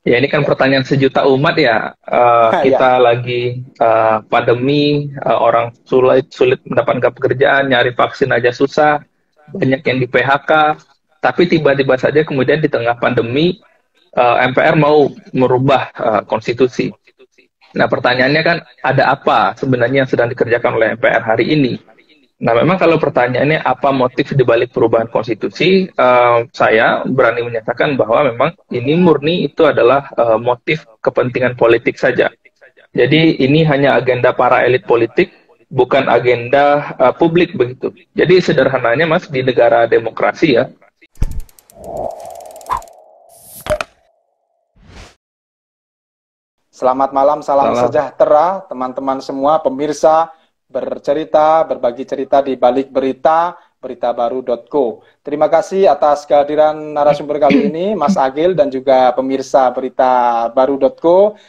Ya, ini kan pertanyaan sejuta umat ya. Ya, Kita lagi pandemi, orang sulit sulit mendapatkan pekerjaan, nyari vaksin aja susah, banyak yang di PHK. Tapi tiba-tiba saja kemudian di tengah pandemi, MPR mau merubah konstitusi. Nah, pertanyaannya kan ada apa sebenarnya yang sedang dikerjakan oleh MPR hari ini? Nah, memang kalau pertanyaannya apa motif di balik perubahan konstitusi, saya berani menyatakan bahwa memang ini murni itu adalah motif kepentingan politik saja. Jadi ini hanya agenda para elit politik, bukan agenda publik begitu. Jadi sederhananya, Mas, di negara demokrasi ya. selamat malam, salam Salah. sejahtera teman-teman semua pemirsa bercerita, berbagi cerita di balik berita, beritabaru.co. Terima kasih atas kehadiran narasumber kali ini, Mas Agil dan juga pemirsa beritabaru.co.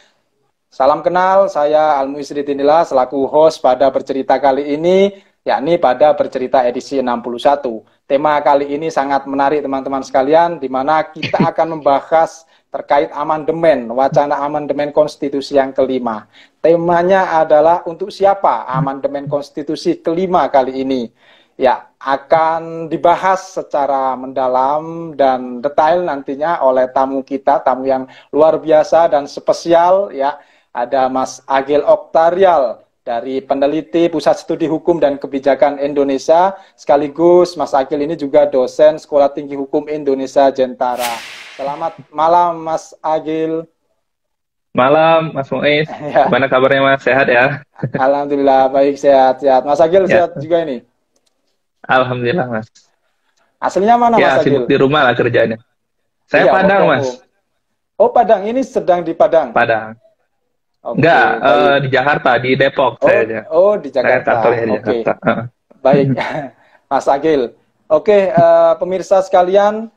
Salam kenal, saya Almuisri Tinila selaku host pada bercerita kali ini, yakni pada bercerita edisi 61. Tema kali ini sangat menarik teman-teman sekalian, di mana kita akan membahas terkait amandemen, wacana amandemen konstitusi yang kelima. Temanya adalah untuk siapa amandemen konstitusi kelima kali ini? Ya, akan dibahas secara mendalam dan detail nantinya oleh tamu kita, tamu yang luar biasa dan spesial ya. Ada Mas Agil Oktarial dari peneliti Pusat Studi Hukum dan Kebijakan Indonesia, sekaligus Mas Agil ini juga dosen Sekolah Tinggi Hukum Indonesia Jentara. Selamat malam Mas Agil. Malam, Mas Muiz. Ya, Gimana kabarnya, Mas? Sehat ya? alhamdulillah baik, sehat-sehat. Mas Agil Ya, sehat juga ini. Alhamdulillah, Mas. Aslinya mana Ya, Mas sibuk Agil? di rumah lah kerjanya. Saya Iya, work Padang, from Mas. home. Oh, Padang, ini sedang di Padang. Padang. Enggak, Oke, baik. di Jakarta, di Depok Oh, saya aja. oh di Saya Jakarta. kantornya di Oke. Jakarta. Baik, Mas Agil. Oke, pemirsa sekalian,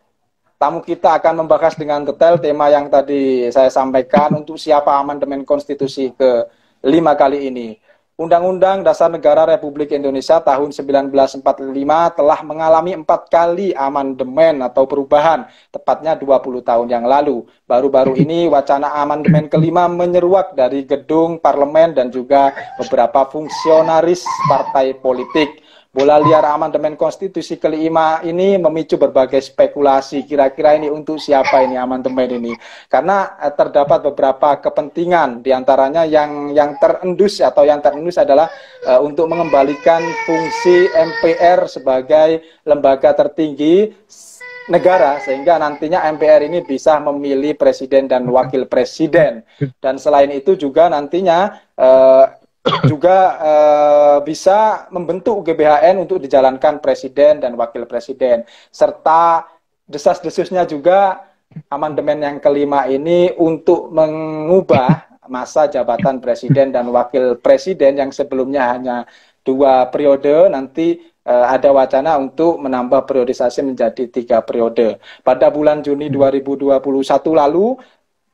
tamu kita akan membahas dengan detail tema yang tadi saya sampaikan untuk siapa amandemen konstitusi ke-5 kali ini. Undang-Undang Dasar Negara Republik Indonesia tahun 1945 telah mengalami 4 kali amandemen atau perubahan, tepatnya 20 tahun yang lalu. Baru-baru ini wacana amandemen kelima menyeruak dari gedung parlemen dan juga beberapa fungsionaris partai politik. Bola liar amandemen konstitusi kelima ini memicu berbagai spekulasi. Kira-kira ini untuk siapa ini amandemen ini? Karena terdapat beberapa kepentingan, diantaranya yang terendus atau yang terendus adalah untuk mengembalikan fungsi MPR sebagai lembaga tertinggi negara, sehingga nantinya MPR ini bisa memilih presiden dan wakil presiden. Dan selain itu juga nantinya bisa membentuk GBHN untuk dijalankan presiden dan wakil presiden, serta desas-desusnya juga amandemen yang kelima ini untuk mengubah masa jabatan presiden dan wakil presiden yang sebelumnya hanya 2 periode, nanti ada wacana untuk menambah periodisasi menjadi 3 periode. Pada bulan Juni 2021 lalu,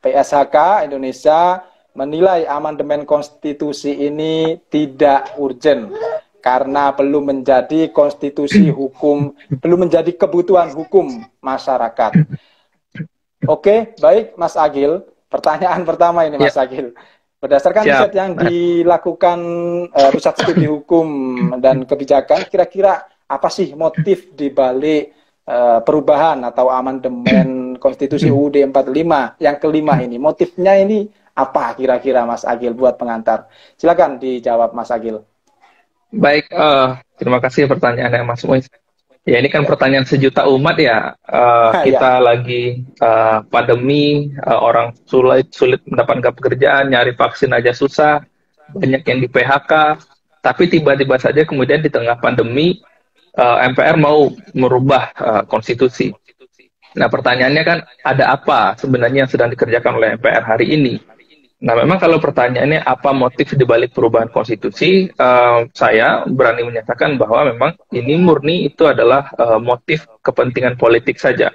PSHK Indonesia menilai amandemen konstitusi ini tidak urgent karena belum menjadi konstitusi hukum, belum menjadi kebutuhan hukum masyarakat. Oke, baik Mas Agil. Pertanyaan pertama ini Ya, Mas Agil. Berdasarkan riset siap, yang Mas. dilakukan Pusat Studi Hukum dan Kebijakan, kira-kira apa sih motif di balik perubahan atau amandemen konstitusi UUD 45 yang kelima ini? Motifnya ini apa kira-kira Mas Agil buat pengantar? Silakan dijawab Mas Agil. Baik, terima kasih pertanyaannya, Mas Muiz. Ya, ini kan Ya, pertanyaan sejuta umat ya. ya, Kita lagi pandemi, orang sulit sulit mendapatkan pekerjaan, nyari vaksin aja susah, banyak yang di PHK. Tapi tiba-tiba saja kemudian di tengah pandemi, MPR mau merubah konstitusi. Nah, pertanyaannya kan ada apa sebenarnya yang sedang dikerjakan oleh MPR hari ini? Nah, memang kalau pertanyaannya apa motif di balik perubahan konstitusi, saya berani menyatakan bahwa memang ini murni itu adalah motif kepentingan politik saja.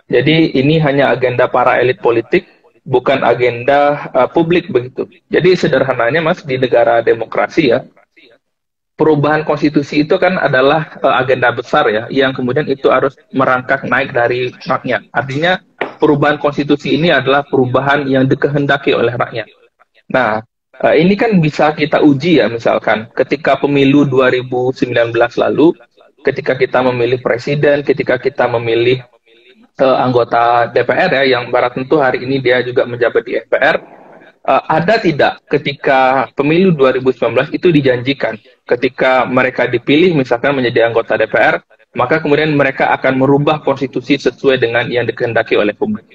Jadi ini hanya agenda para elit politik, bukan agenda publik begitu. Jadi sederhananya, Mas, di negara demokrasi ya, perubahan konstitusi itu kan adalah agenda besar ya, yang kemudian itu harus merangkak naik dari rakyat. Artinya perubahan konstitusi ini adalah perubahan yang dikehendaki oleh rakyat. Nah, ini kan bisa kita uji ya, misalkan ketika pemilu 2019 lalu, ketika kita memilih presiden, ketika kita memilih anggota DPR ya, yang barat tentu hari ini dia juga menjabat di MPR, ada tidak ketika pemilu 2019 itu dijanjikan, ketika mereka dipilih misalkan menjadi anggota DPR, maka kemudian mereka akan merubah konstitusi sesuai dengan yang dikehendaki oleh publik.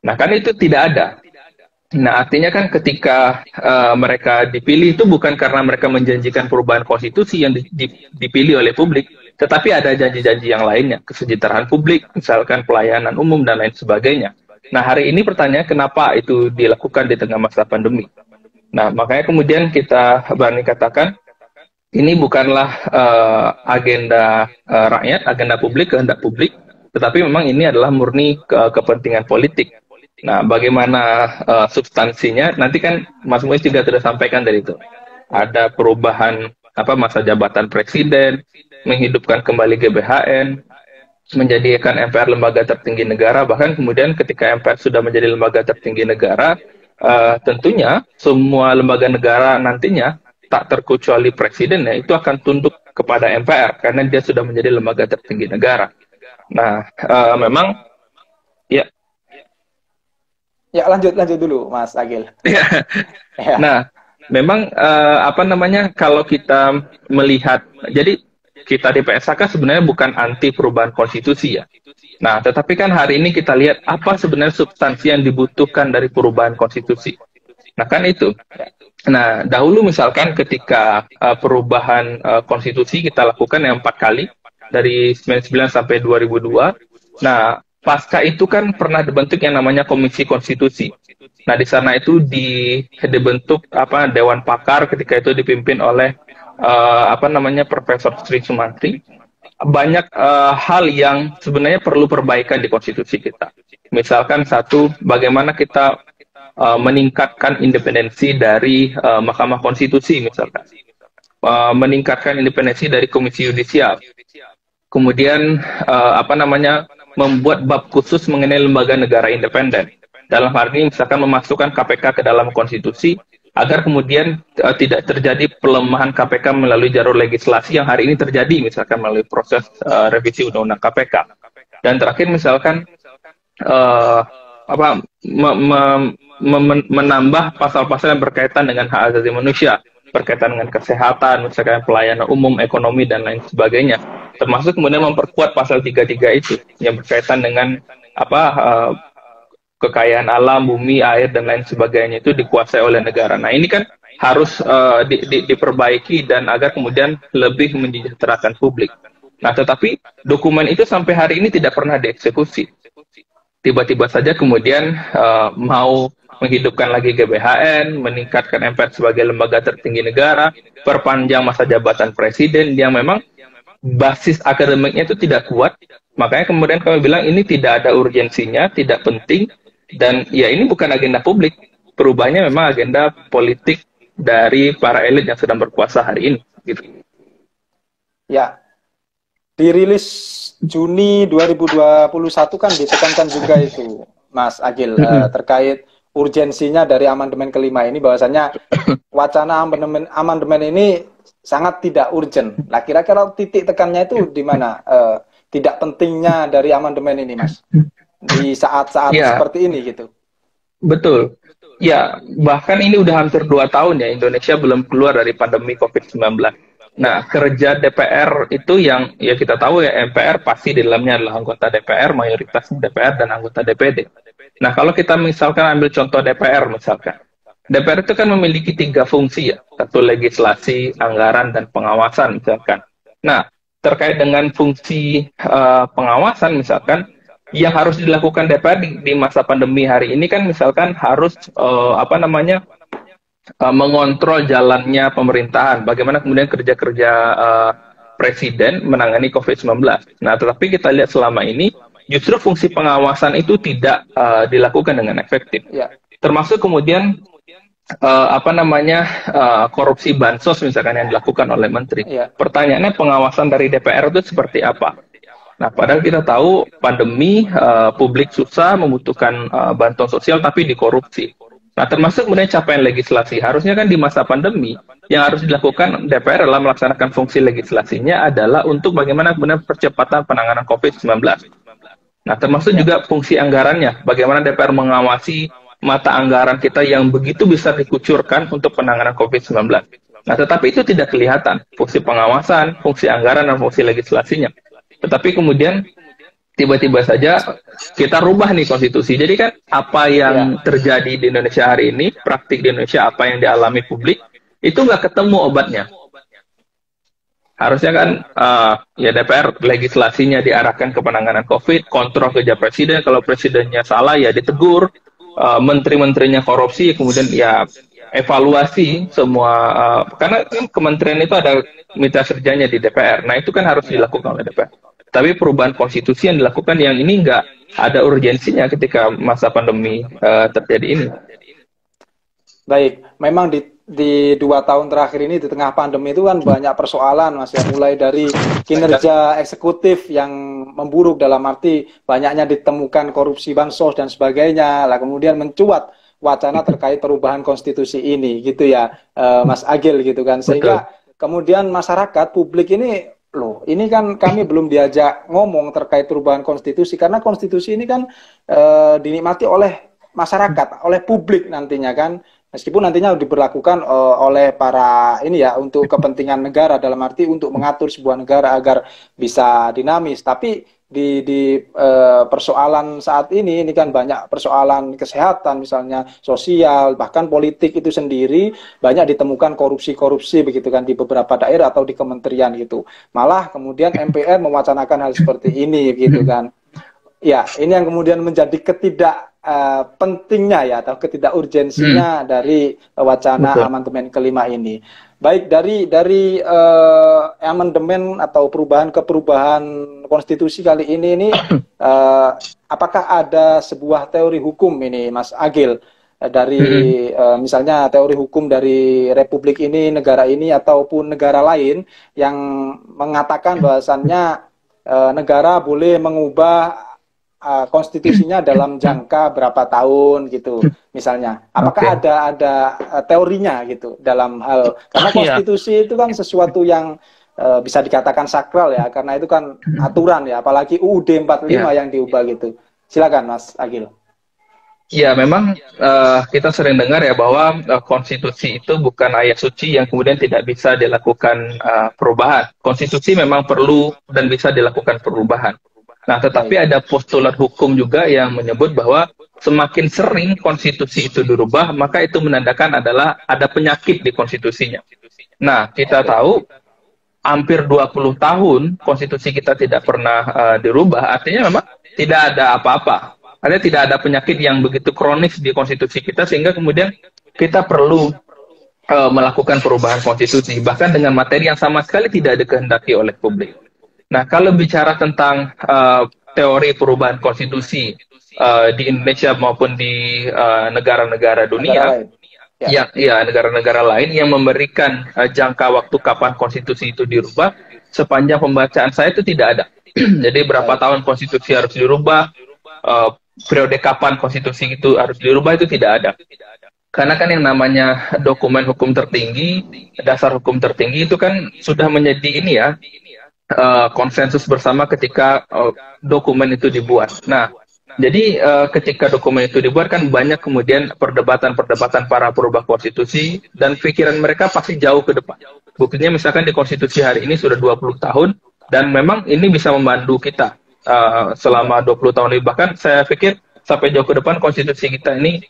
Nah, kan itu tidak ada. Nah, artinya kan ketika mereka dipilih itu bukan karena mereka menjanjikan perubahan konstitusi yang dipilih oleh publik, tetapi ada janji-janji yang lainnya, kesejahteraan publik, misalkan pelayanan umum, dan lain sebagainya. Nah, hari ini pertanyaan kenapa itu dilakukan di tengah masa pandemi. Nah, makanya kemudian kita berani katakan, ini bukanlah agenda rakyat, agenda publik, kehendak publik, tetapi memang ini adalah murni kepentingan politik. Nah, bagaimana substansinya? Nanti kan Mas Muiz juga sudah sampaikan dari itu. Ada perubahan masa jabatan presiden, menghidupkan kembali GBHN, menjadikan MPR lembaga tertinggi negara, bahkan kemudian ketika MPR sudah menjadi lembaga tertinggi negara, tentunya semua lembaga negara nantinya tak terkecuali presiden ya, itu akan tunduk kepada MPR karena dia sudah menjadi lembaga tertinggi negara. Nah, memang ya. Ya, lanjut dulu Mas Agil. Ya. Nah, memang kalau kita melihat, jadi kita di PSHK sebenarnya bukan anti perubahan konstitusi ya. Nah, tetapi kan hari ini kita lihat apa sebenarnya substansi yang dibutuhkan dari perubahan konstitusi. Nah, kan itu. Nah, dahulu misalkan ketika perubahan konstitusi kita lakukan yang 4 kali, dari 99 sampai 2002. Nah, pasca itu kan pernah dibentuk yang namanya Komisi Konstitusi. Nah, di sana itu dibentuk Dewan Pakar, ketika itu dipimpin oleh Profesor Sri Sumantri. Banyak hal yang sebenarnya perlu perbaikan di konstitusi kita. Misalkan satu, bagaimana kita meningkatkan independensi dari Mahkamah Konstitusi misalkan, meningkatkan independensi dari Komisi Yudisial, kemudian membuat bab khusus mengenai lembaga negara independen. Dalam hal ini misalkan memasukkan KPK ke dalam konstitusi agar kemudian tidak terjadi pelemahan KPK melalui jalur legislasi yang hari ini terjadi misalkan melalui proses revisi Undang-Undang KPK. Dan terakhir misalkan menambah pasal-pasal yang berkaitan dengan hak asasi manusia, berkaitan dengan kesehatan, misalkan pelayanan umum, ekonomi, dan lain sebagainya. Termasuk kemudian memperkuat pasal 33 itu, yang berkaitan dengan kekayaan alam, bumi, air, dan lain sebagainya itu dikuasai oleh negara. Nah, ini kan harus diperbaiki dan agar kemudian lebih mensejahterakan publik. Nah, tetapi dokumen itu sampai hari ini tidak pernah dieksekusi. Tiba-tiba saja kemudian mau menghidupkan lagi GBHN, meningkatkan MPR sebagai lembaga tertinggi negara, perpanjang masa jabatan presiden yang memang basis akademiknya itu tidak kuat. Makanya kemudian kami bilang ini tidak ada urgensinya, tidak penting, dan ya ini bukan agenda publik. Perubahannya memang agenda politik dari para elit yang sedang berkuasa hari ini. Gitu. Ya, dirilis Juni 2021 kan ditekankan juga itu, Mas Agil, terkait urgensinya dari amandemen kelima ini, bahwasanya wacana amandemen ini sangat tidak urgent. Nah, kira-kira titik tekannya itu di mana? Tidak pentingnya dari amandemen ini, Mas, di saat-saat seperti ini gitu. Betul. Ya, bahkan ini udah hampir 2 tahun ya Indonesia belum keluar dari pandemi COVID-19. Nah, kerja DPR itu yang ya kita tahu ya, MPR pasti di dalamnya adalah anggota DPR, mayoritas DPR dan anggota DPD. Nah, kalau kita misalkan ambil contoh DPR misalkan. DPR itu kan memiliki 3 fungsi ya, satu legislasi, anggaran, dan pengawasan misalkan. Nah, terkait dengan fungsi pengawasan misalkan, yang harus dilakukan DPR di masa pandemi hari ini kan misalkan harus mengontrol jalannya pemerintahan, bagaimana kemudian kerja-kerja presiden menangani COVID-19. Nah, tetapi kita lihat selama ini justru fungsi pengawasan itu tidak dilakukan dengan efektif. Ya. Termasuk kemudian korupsi bansos misalkan yang dilakukan oleh menteri. Ya. Pertanyaannya, pengawasan dari DPR itu seperti apa? Nah, padahal kita tahu pandemi, publik susah membutuhkan bantuan sosial tapi dikorupsi. Nah, termasuk kemudian capaian legislasi. Harusnya kan di masa pandemi, yang harus dilakukan DPR adalah melaksanakan fungsi legislasinya adalah untuk bagaimana kemudian percepatan penanganan COVID-19. Nah, termasuk juga fungsi anggarannya. Bagaimana DPR mengawasi mata anggaran kita yang begitu bisa dikucurkan untuk penanganan COVID-19. Nah, tetapi itu tidak kelihatan. Fungsi pengawasan, fungsi anggaran, dan fungsi legislasinya. Tetapi kemudian tiba-tiba saja kita rubah nih konstitusi. Jadi kan apa yang terjadi di Indonesia hari ini, praktik di Indonesia, apa yang dialami publik, itu nggak ketemu obatnya. Harusnya kan ya DPR legislasinya diarahkan ke penanganan COVID, kontrol kerja presiden, kalau presidennya salah ya ditegur, menteri-menterinya korupsi, kemudian ya evaluasi semua, karena kan kementerian itu ada mitra kerjanya di DPR, nah itu kan harus dilakukan oleh DPR. Tapi perubahan konstitusi yang dilakukan yang ini nggak ada urgensinya ketika masa pandemi terjadi ini. Baik, memang di 2 tahun terakhir ini di tengah pandemi itu kan banyak persoalan, Mas, ya, mulai dari kinerja eksekutif yang memburuk dalam arti banyaknya ditemukan korupsi bansos dan sebagainya, lah kemudian mencuat wacana terkait perubahan konstitusi ini, gitu ya, Mas Agil, gitu kan, sehingga kemudian masyarakat publik ini, loh, ini kan kami belum diajak ngomong terkait perubahan konstitusi, karena konstitusi ini kan dinikmati oleh masyarakat, oleh publik nantinya kan, meskipun nantinya diberlakukan oleh para ini ya untuk kepentingan negara, dalam arti untuk mengatur sebuah negara agar bisa dinamis. Tapi di persoalan saat ini kan banyak persoalan kesehatan, misalnya sosial, bahkan politik itu sendiri banyak ditemukan korupsi-korupsi begitu kan di beberapa daerah atau di kementerian gitu. Malah kemudian MPR mewacanakan hal seperti ini gitu kan. Ya, ini yang kemudian menjadi pentingnya ya, atau ketidakurgensinya dari wacana amandemen kelima ini. Baik, dari amandemen atau perubahan ke perubahan konstitusi kali ini apakah ada sebuah teori hukum ini, Mas Agil, dari misalnya teori hukum dari republik ini, negara ini, ataupun negara lain yang mengatakan bahwasannya negara boleh mengubah konstitusinya dalam jangka berapa tahun gitu, misalnya. Apakah ada teorinya gitu dalam hal, karena konstitusi itu kan sesuatu yang bisa dikatakan sakral ya, karena itu kan aturan ya, apalagi UUD 45 yang diubah gitu. Silakan Mas Agil. Ya, memang kita sering dengar ya bahwa konstitusi itu bukan ayat suci yang kemudian tidak bisa dilakukan perubahan. Konstitusi memang perlu dan bisa dilakukan perubahan. Nah, tetapi ada postulat hukum juga yang menyebut bahwa semakin sering konstitusi itu dirubah, maka itu menandakan adalah ada penyakit di konstitusinya. Nah, kita tahu hampir 20 tahun konstitusi kita tidak pernah dirubah, artinya memang tidak ada apa-apa. Artinya tidak ada penyakit yang begitu kronis di konstitusi kita, sehingga kemudian kita perlu melakukan perubahan konstitusi, bahkan dengan materi yang sama sekali tidak dikehendaki oleh publik. Nah, kalau bicara tentang teori perubahan konstitusi di Indonesia maupun di negara-negara dunia, negara-negara lain yang memberikan jangka waktu kapan konstitusi itu dirubah, sepanjang pembacaan saya itu tidak ada. Jadi berapa tahun konstitusi harus dirubah, periode kapan konstitusi itu harus dirubah, itu tidak ada. Karena kan yang namanya dokumen hukum tertinggi, dasar hukum tertinggi itu kan sudah menjadi ini ya, konsensus bersama ketika dokumen itu dibuat. Nah, jadi ketika dokumen itu dibuat kan banyak kemudian perdebatan-perdebatan para perubah konstitusi, dan pikiran mereka pasti jauh ke depan. Buktinya misalkan di konstitusi hari ini sudah 20 tahun, dan memang ini bisa membantu kita selama 20 tahun ini. Bahkan saya pikir sampai jauh ke depan konstitusi kita ini,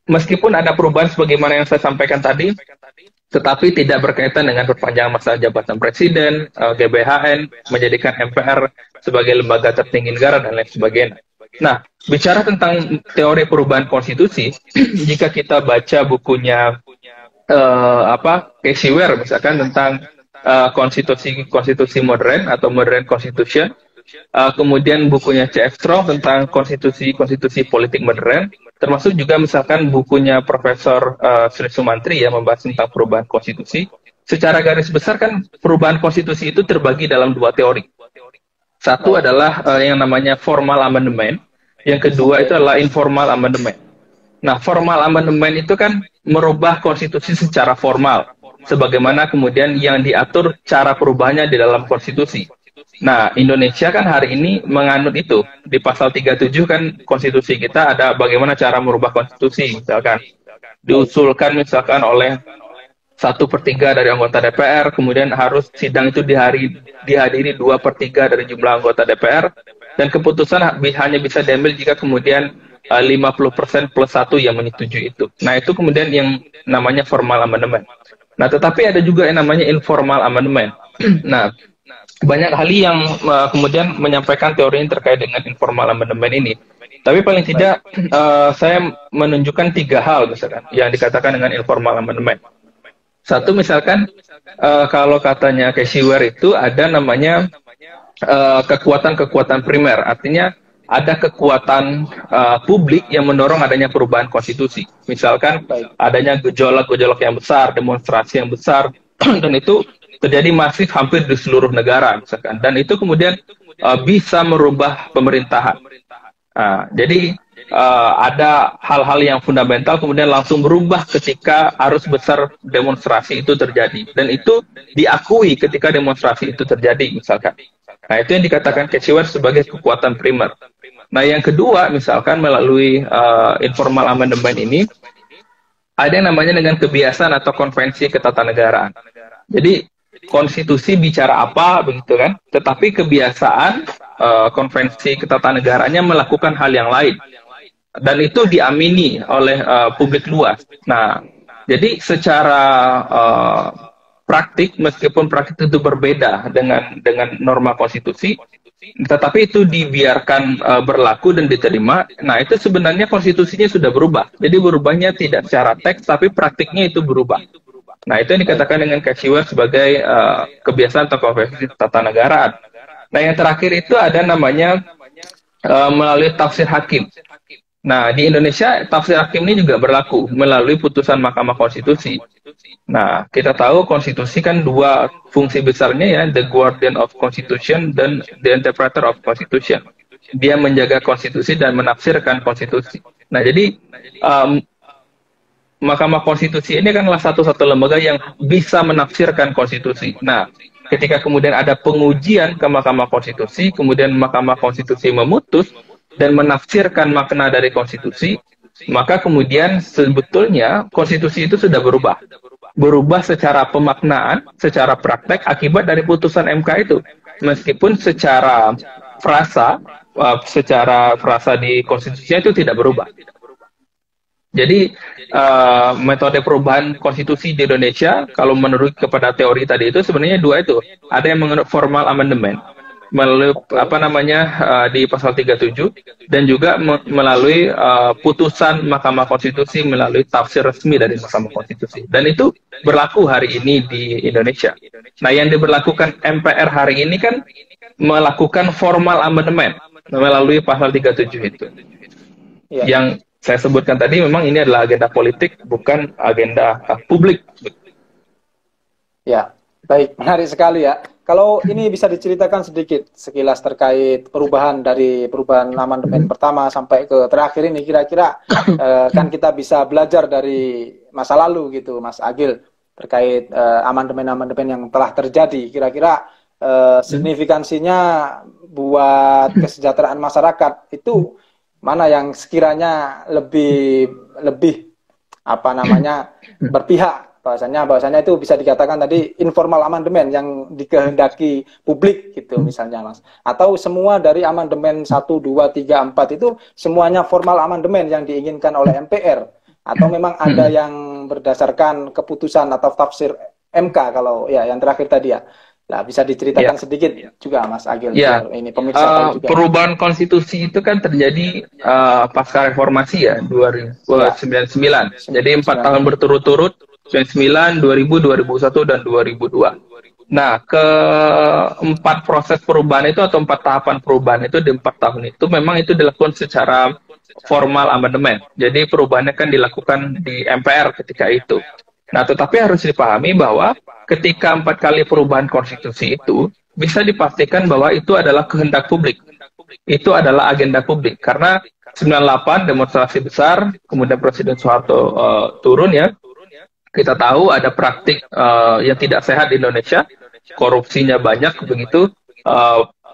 meskipun ada perubahan sebagaimana yang saya sampaikan tadi, tetapi tidak berkaitan dengan perpanjangan masa jabatan presiden, GBHN, menjadikan MPR sebagai lembaga tertinggi negara, dan lain sebagainya. Nah, bicara tentang teori perubahan konstitusi, jika kita baca bukunya Casey Ware misalkan tentang konstitusi modern atau modern constitution, kemudian bukunya C.F. Strong tentang konstitusi politik modern, termasuk juga misalkan bukunya Profesor Sri Sumantri yang membahas tentang perubahan konstitusi. Secara garis besar kan perubahan konstitusi itu terbagi dalam 2 teori. Satu Baik. adalah yang namanya formal amendment, yang kedua Oke. itu adalah informal amendment. Nah, formal amendment itu kan merubah konstitusi secara formal, Ya. sebagaimana kemudian yang diatur cara perubahannya di dalam konstitusi. Nah, Indonesia kan hari ini menganut itu. Di pasal 37 kan konstitusi kita ada bagaimana cara merubah konstitusi, misalkan. Baik. Diusulkan misalkan oleh 1/3 dari anggota DPR, kemudian harus sidang itu dihadiri 2/3 dari jumlah anggota DPR, dan keputusan hanya bisa diambil jika kemudian 50% plus satu yang menyetujui itu. Nah, itu kemudian yang namanya formal amendment. Nah, tetapi ada juga yang namanya informal amendment. Nah, banyak ahli yang kemudian menyampaikan teori yang terkait dengan informal amendment ini. Tapi paling Baik. tidak saya menunjukkan 3 hal misalkan yang dikatakan dengan informal amendment. Ya. Satu misalkan kalau katanya Cashiware itu ada namanya kekuatan-kekuatan primer, artinya ada kekuatan publik yang mendorong adanya perubahan konstitusi. Misalkan Baik. adanya gejolak-gejolak yang besar, demonstrasi yang besar, dan itu terjadi masif hampir di seluruh negara, misalkan. Dan itu kemudian bisa merubah pemerintahan. Jadi ada hal-hal yang fundamental kemudian langsung berubah ketika arus besar demonstrasi itu terjadi, dan itu diakui ketika demonstrasi itu terjadi, misalkan. Nah, itu yang Ya. dikatakan Cashiware sebagai kekuatan primer. Nah, yang kedua, misalkan melalui informal amendment ini, ada yang namanya dengan kebiasaan atau konvensi ketatanegaraan. Jadi, konstitusi bicara apa, begitu kan? Tetapi kebiasaan konvensi ketatanegaranya melakukan hal yang lain. Dan itu diamini oleh publik luas. Nah, jadi secara praktik, meskipun praktik itu berbeda dengan norma konstitusi, tetapi itu dibiarkan berlaku dan diterima. Nah, itu sebenarnya konstitusinya sudah berubah. Jadi berubahnya tidak secara teks, tapi praktiknya itu berubah. Nah, itu yang Baik. dikatakan dengan Cashiware sebagai kebiasaan atau konvensi ketatanegaraan. Nah, yang terakhir itu ada namanya melalui tafsir hakim. Nah, di Indonesia tafsir hakim ini juga berlaku melalui putusan Mahkamah Konstitusi. Nah, kita tahu konstitusi kan 2 fungsi besarnya ya, the guardian of constitution dan the interpreter of constitution. Dia menjaga konstitusi dan menafsirkan konstitusi. Nah, jadi Mahkamah Konstitusi ini kanlah satu-satu lembaga yang bisa menafsirkan konstitusi. Nah, ketika kemudian ada pengujian ke Mahkamah Konstitusi, kemudian Mahkamah Konstitusi memutus dan menafsirkan makna dari konstitusi, maka kemudian sebetulnya konstitusi itu sudah berubah. Berubah secara pemaknaan, secara praktek akibat dari putusan MK itu. Meskipun secara frasa di konstitusinya itu tidak berubah. Jadi metode perubahan konstitusi di Indonesia, kalau menurut kepada teori tadi itu sebenarnya 2 itu. Ada yang mengenai formal amendment melalui di pasal 37, dan juga melalui putusan Mahkamah Konstitusi melalui tafsir resmi dari Mahkamah Konstitusi. Dan itu berlaku hari ini di Indonesia. Nah, yang diberlakukan MPR hari ini kan melakukan formal amendment melalui pasal 37 itu. Ya. Yang saya sebutkan tadi memang ini adalah agenda politik, bukan agenda publik. Ya, baik, menarik sekali ya. Kalau ini bisa diceritakan sedikit sekilas terkait perubahan amandemen pertama sampai ke terakhir ini, kira-kira kan kita bisa belajar dari masa lalu gitu, Mas Agil, terkait amandemen-amandemen yang telah terjadi. Kira-kira signifikansinya buat kesejahteraan masyarakat itu mana yang sekiranya lebih berpihak, bahwasanya itu bisa dikatakan tadi informal amandemen yang dikehendaki publik gitu misalnya, Mas, atau semua dari amandemen 1, 2, 3, 4 itu semuanya formal amandemen yang diinginkan oleh MPR, atau memang ada yang berdasarkan keputusan atau tafsir MK kalau ya yang terakhir tadi ya. Nah, bisa diceritakan sedikit juga, Mas Agil, biar ini pemirsa tahu juga. Perubahan konstitusi itu kan terjadi pasca reformasi ya, 1999. Jadi 4 tahun berturut-turut, 99, 2000, 2001, dan 2002. Nah, ke-4 proses perubahan itu atau 4 tahapan perubahan itu di 4 tahun itu memang itu dilakukan secara formal amandemen. Jadi perubahannya kan dilakukan di MPR ketika itu. Nah, tetapi harus dipahami bahwa ketika 4 kali perubahan konstitusi itu bisa dipastikan bahwa itu adalah kehendak publik. Itu adalah agenda publik. Karena 98 demonstrasi besar, kemudian Presiden Soeharto turun ya. Kita tahu ada praktik yang tidak sehat di Indonesia, korupsinya banyak begitu,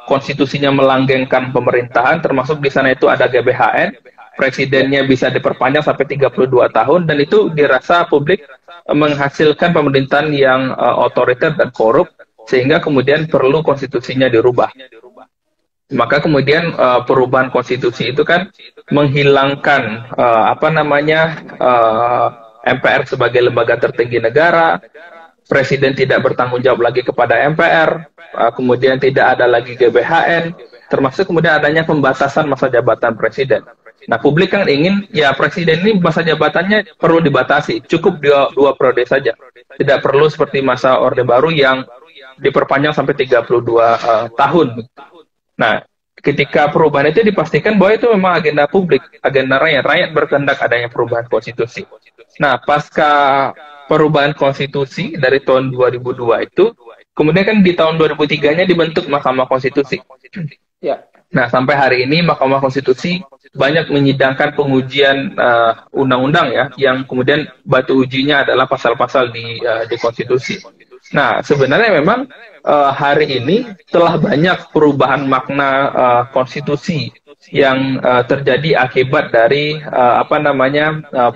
konstitusinya melanggengkan pemerintahan, termasuk di sana itu ada GBHN, presidennya bisa diperpanjang sampai 32 tahun, dan itu dirasa publik menghasilkan pemerintahan yang otoriter dan korup, sehingga kemudian perlu konstitusinya dirubah. Maka kemudian perubahan konstitusi itu kan menghilangkan MPR sebagai lembaga tertinggi negara, presiden tidak bertanggung jawab lagi kepada MPR, kemudian tidak ada lagi GBHN, termasuk kemudian adanya pembatasan masa jabatan presiden. Nah, publik kan ingin, ya presiden ini masa jabatannya perlu dibatasi, cukup dua periode saja. Tidak perlu seperti masa Orde Baru yang diperpanjang sampai 32 tahun. Nah, ketika perubahan itu dipastikan bahwa itu memang agenda publik, agenda rakyat berkehendak adanya perubahan konstitusi. Nah, pasca perubahan konstitusi dari tahun 2002 itu, kemudian kan di tahun 2003-nya dibentuk Mahkamah Konstitusi. Ya. Nah, sampai hari ini Mahkamah Konstitusi banyak menyidangkan pengujian undang-undang ya, yang kemudian batu ujinya adalah pasal-pasal di konstitusi. Nah, sebenarnya memang hari ini telah banyak perubahan makna konstitusi yang terjadi akibat dari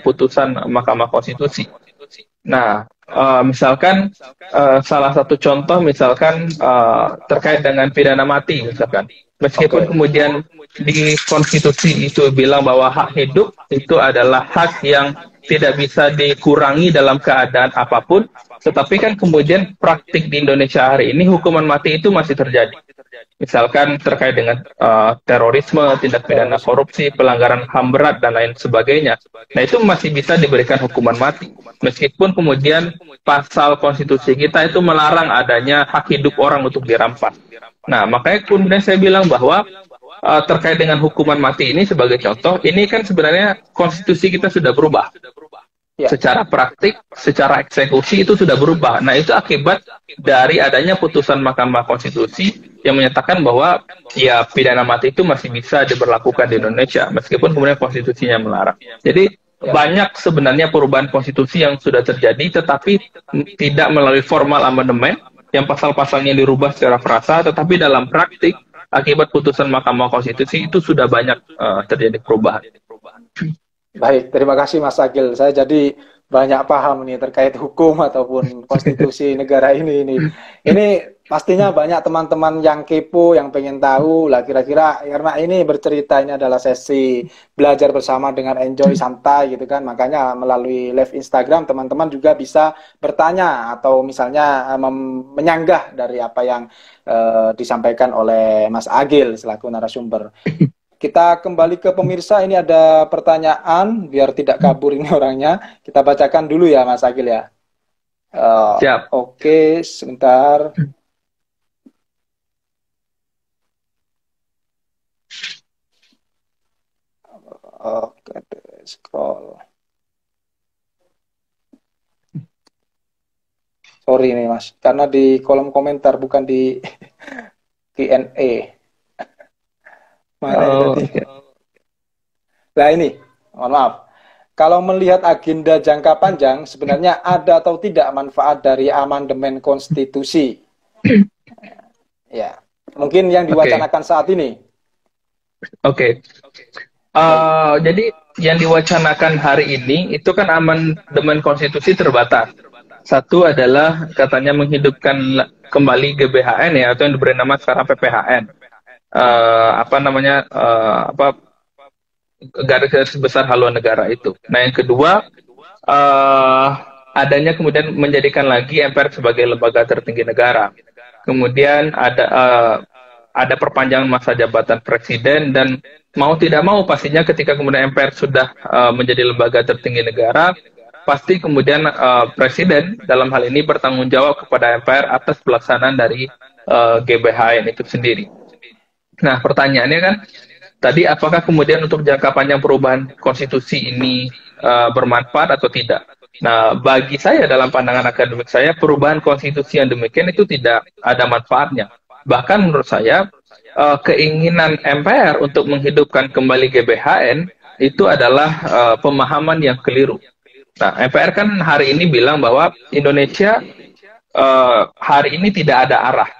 putusan Mahkamah Konstitusi. Nah, misalkan salah satu contoh misalkan terkait dengan pidana mati misalkan. Meskipun kemudian di konstitusi itu bilang bahwa hak hidup itu adalah hak yang tidak bisa dikurangi dalam keadaan apapun, tetapi kan kemudian praktik di Indonesia hari ini hukuman mati itu masih terjadi. Misalkan terkait dengan terorisme, tindak pidana korupsi, pelanggaran HAM berat, dan lain sebagainya. Nah, itu masih bisa diberikan hukuman mati. Meskipun kemudian pasal konstitusi kita itu melarang adanya hak hidup orang untuk dirampas. Nah, makanya kemudian saya bilang bahwa terkait dengan hukuman mati ini sebagai contoh, ini kan sebenarnya konstitusi kita sudah berubah. Ya. Secara praktik, secara eksekusi itu sudah berubah. Nah, itu akibat dari adanya putusan Mahkamah Konstitusi yang menyatakan bahwa ya pidana mati itu masih bisa diberlakukan di Indonesia, meskipun kemudian konstitusinya melarang. Jadi banyak sebenarnya perubahan konstitusi yang sudah terjadi, tetapi tidak melalui formal amandemen, yang pasal-pasalnya dirubah secara frasa, tetapi dalam praktik, akibat putusan Mahkamah Konstitusi itu sudah banyak terjadi perubahan. Baik, terima kasih Mas Agil. Saya jadi banyak paham nih terkait hukum ataupun konstitusi negara ini. Ini pastinya banyak teman-teman yang kepo, yang pengen tahu lah kira-kira, karena ini bercerita, ini adalah sesi belajar bersama dengan enjoy santai gitu kan. Makanya melalui live Instagram teman-teman juga bisa bertanya atau misalnya menyanggah dari apa yang disampaikan oleh Mas Agil selaku narasumber. Kita kembali ke pemirsa, ini ada pertanyaan, biar tidak kabur ini orangnya. Kita bacakan dulu ya Mas Agil ya. Siap. Oke, sebentar. Oke, scroll. Sorry nih Mas, karena di kolom komentar bukan di Q&A. Nah ini, mohon maaf. Kalau melihat agenda jangka panjang, sebenarnya ada atau tidak manfaat dari amandemen konstitusi? Ya, mungkin yang diwacanakan saat ini. Jadi yang diwacanakan hari ini itu kan amandemen konstitusi terbatas. Satu adalah katanya menghidupkan kembali GBHN ya, atau yang diberi nama sekarang PPHN. Garis besar haluan negara itu. Nah, yang kedua, adanya kemudian menjadikan lagi MPR sebagai lembaga tertinggi negara. Kemudian ada perpanjangan masa jabatan presiden, dan mau tidak mau pastinya ketika kemudian MPR sudah menjadi lembaga tertinggi negara, pasti kemudian presiden dalam hal ini bertanggung jawab kepada MPR atas pelaksanaan dari GBHN itu sendiri. Nah, pertanyaannya kan tadi, apakah kemudian untuk jangka panjang perubahan konstitusi ini bermanfaat atau tidak? Nah, bagi saya dalam pandangan akademik saya, perubahan konstitusi yang demikian itu tidak ada manfaatnya. Bahkan menurut saya keinginan MPR untuk menghidupkan kembali GBHN itu adalah pemahaman yang keliru. Nah, MPR kan hari ini bilang bahwa Indonesia hari ini tidak ada arah,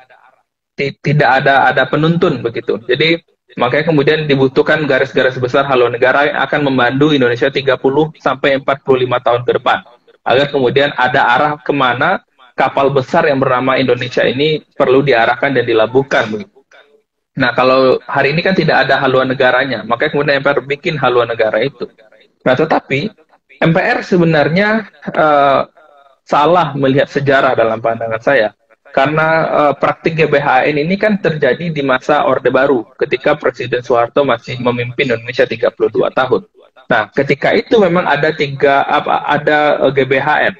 tidak ada penuntun begitu. Jadi makanya kemudian dibutuhkan garis-garis besar haluan negara yang akan memandu Indonesia 30 sampai 45 tahun ke depan. Agar kemudian ada arah kemana kapal besar yang bernama Indonesia ini perlu diarahkan dan dilabuhkan. Nah, kalau hari ini kan tidak ada haluan negaranya, makanya kemudian MPR bikin haluan negara itu. Nah, tetapi MPR sebenarnya salah melihat sejarah dalam pandangan saya. Karena praktik GBHN ini kan terjadi di masa Orde Baru, ketika Presiden Soeharto masih memimpin Indonesia 32 tahun. Nah, ketika itu memang ada GBHN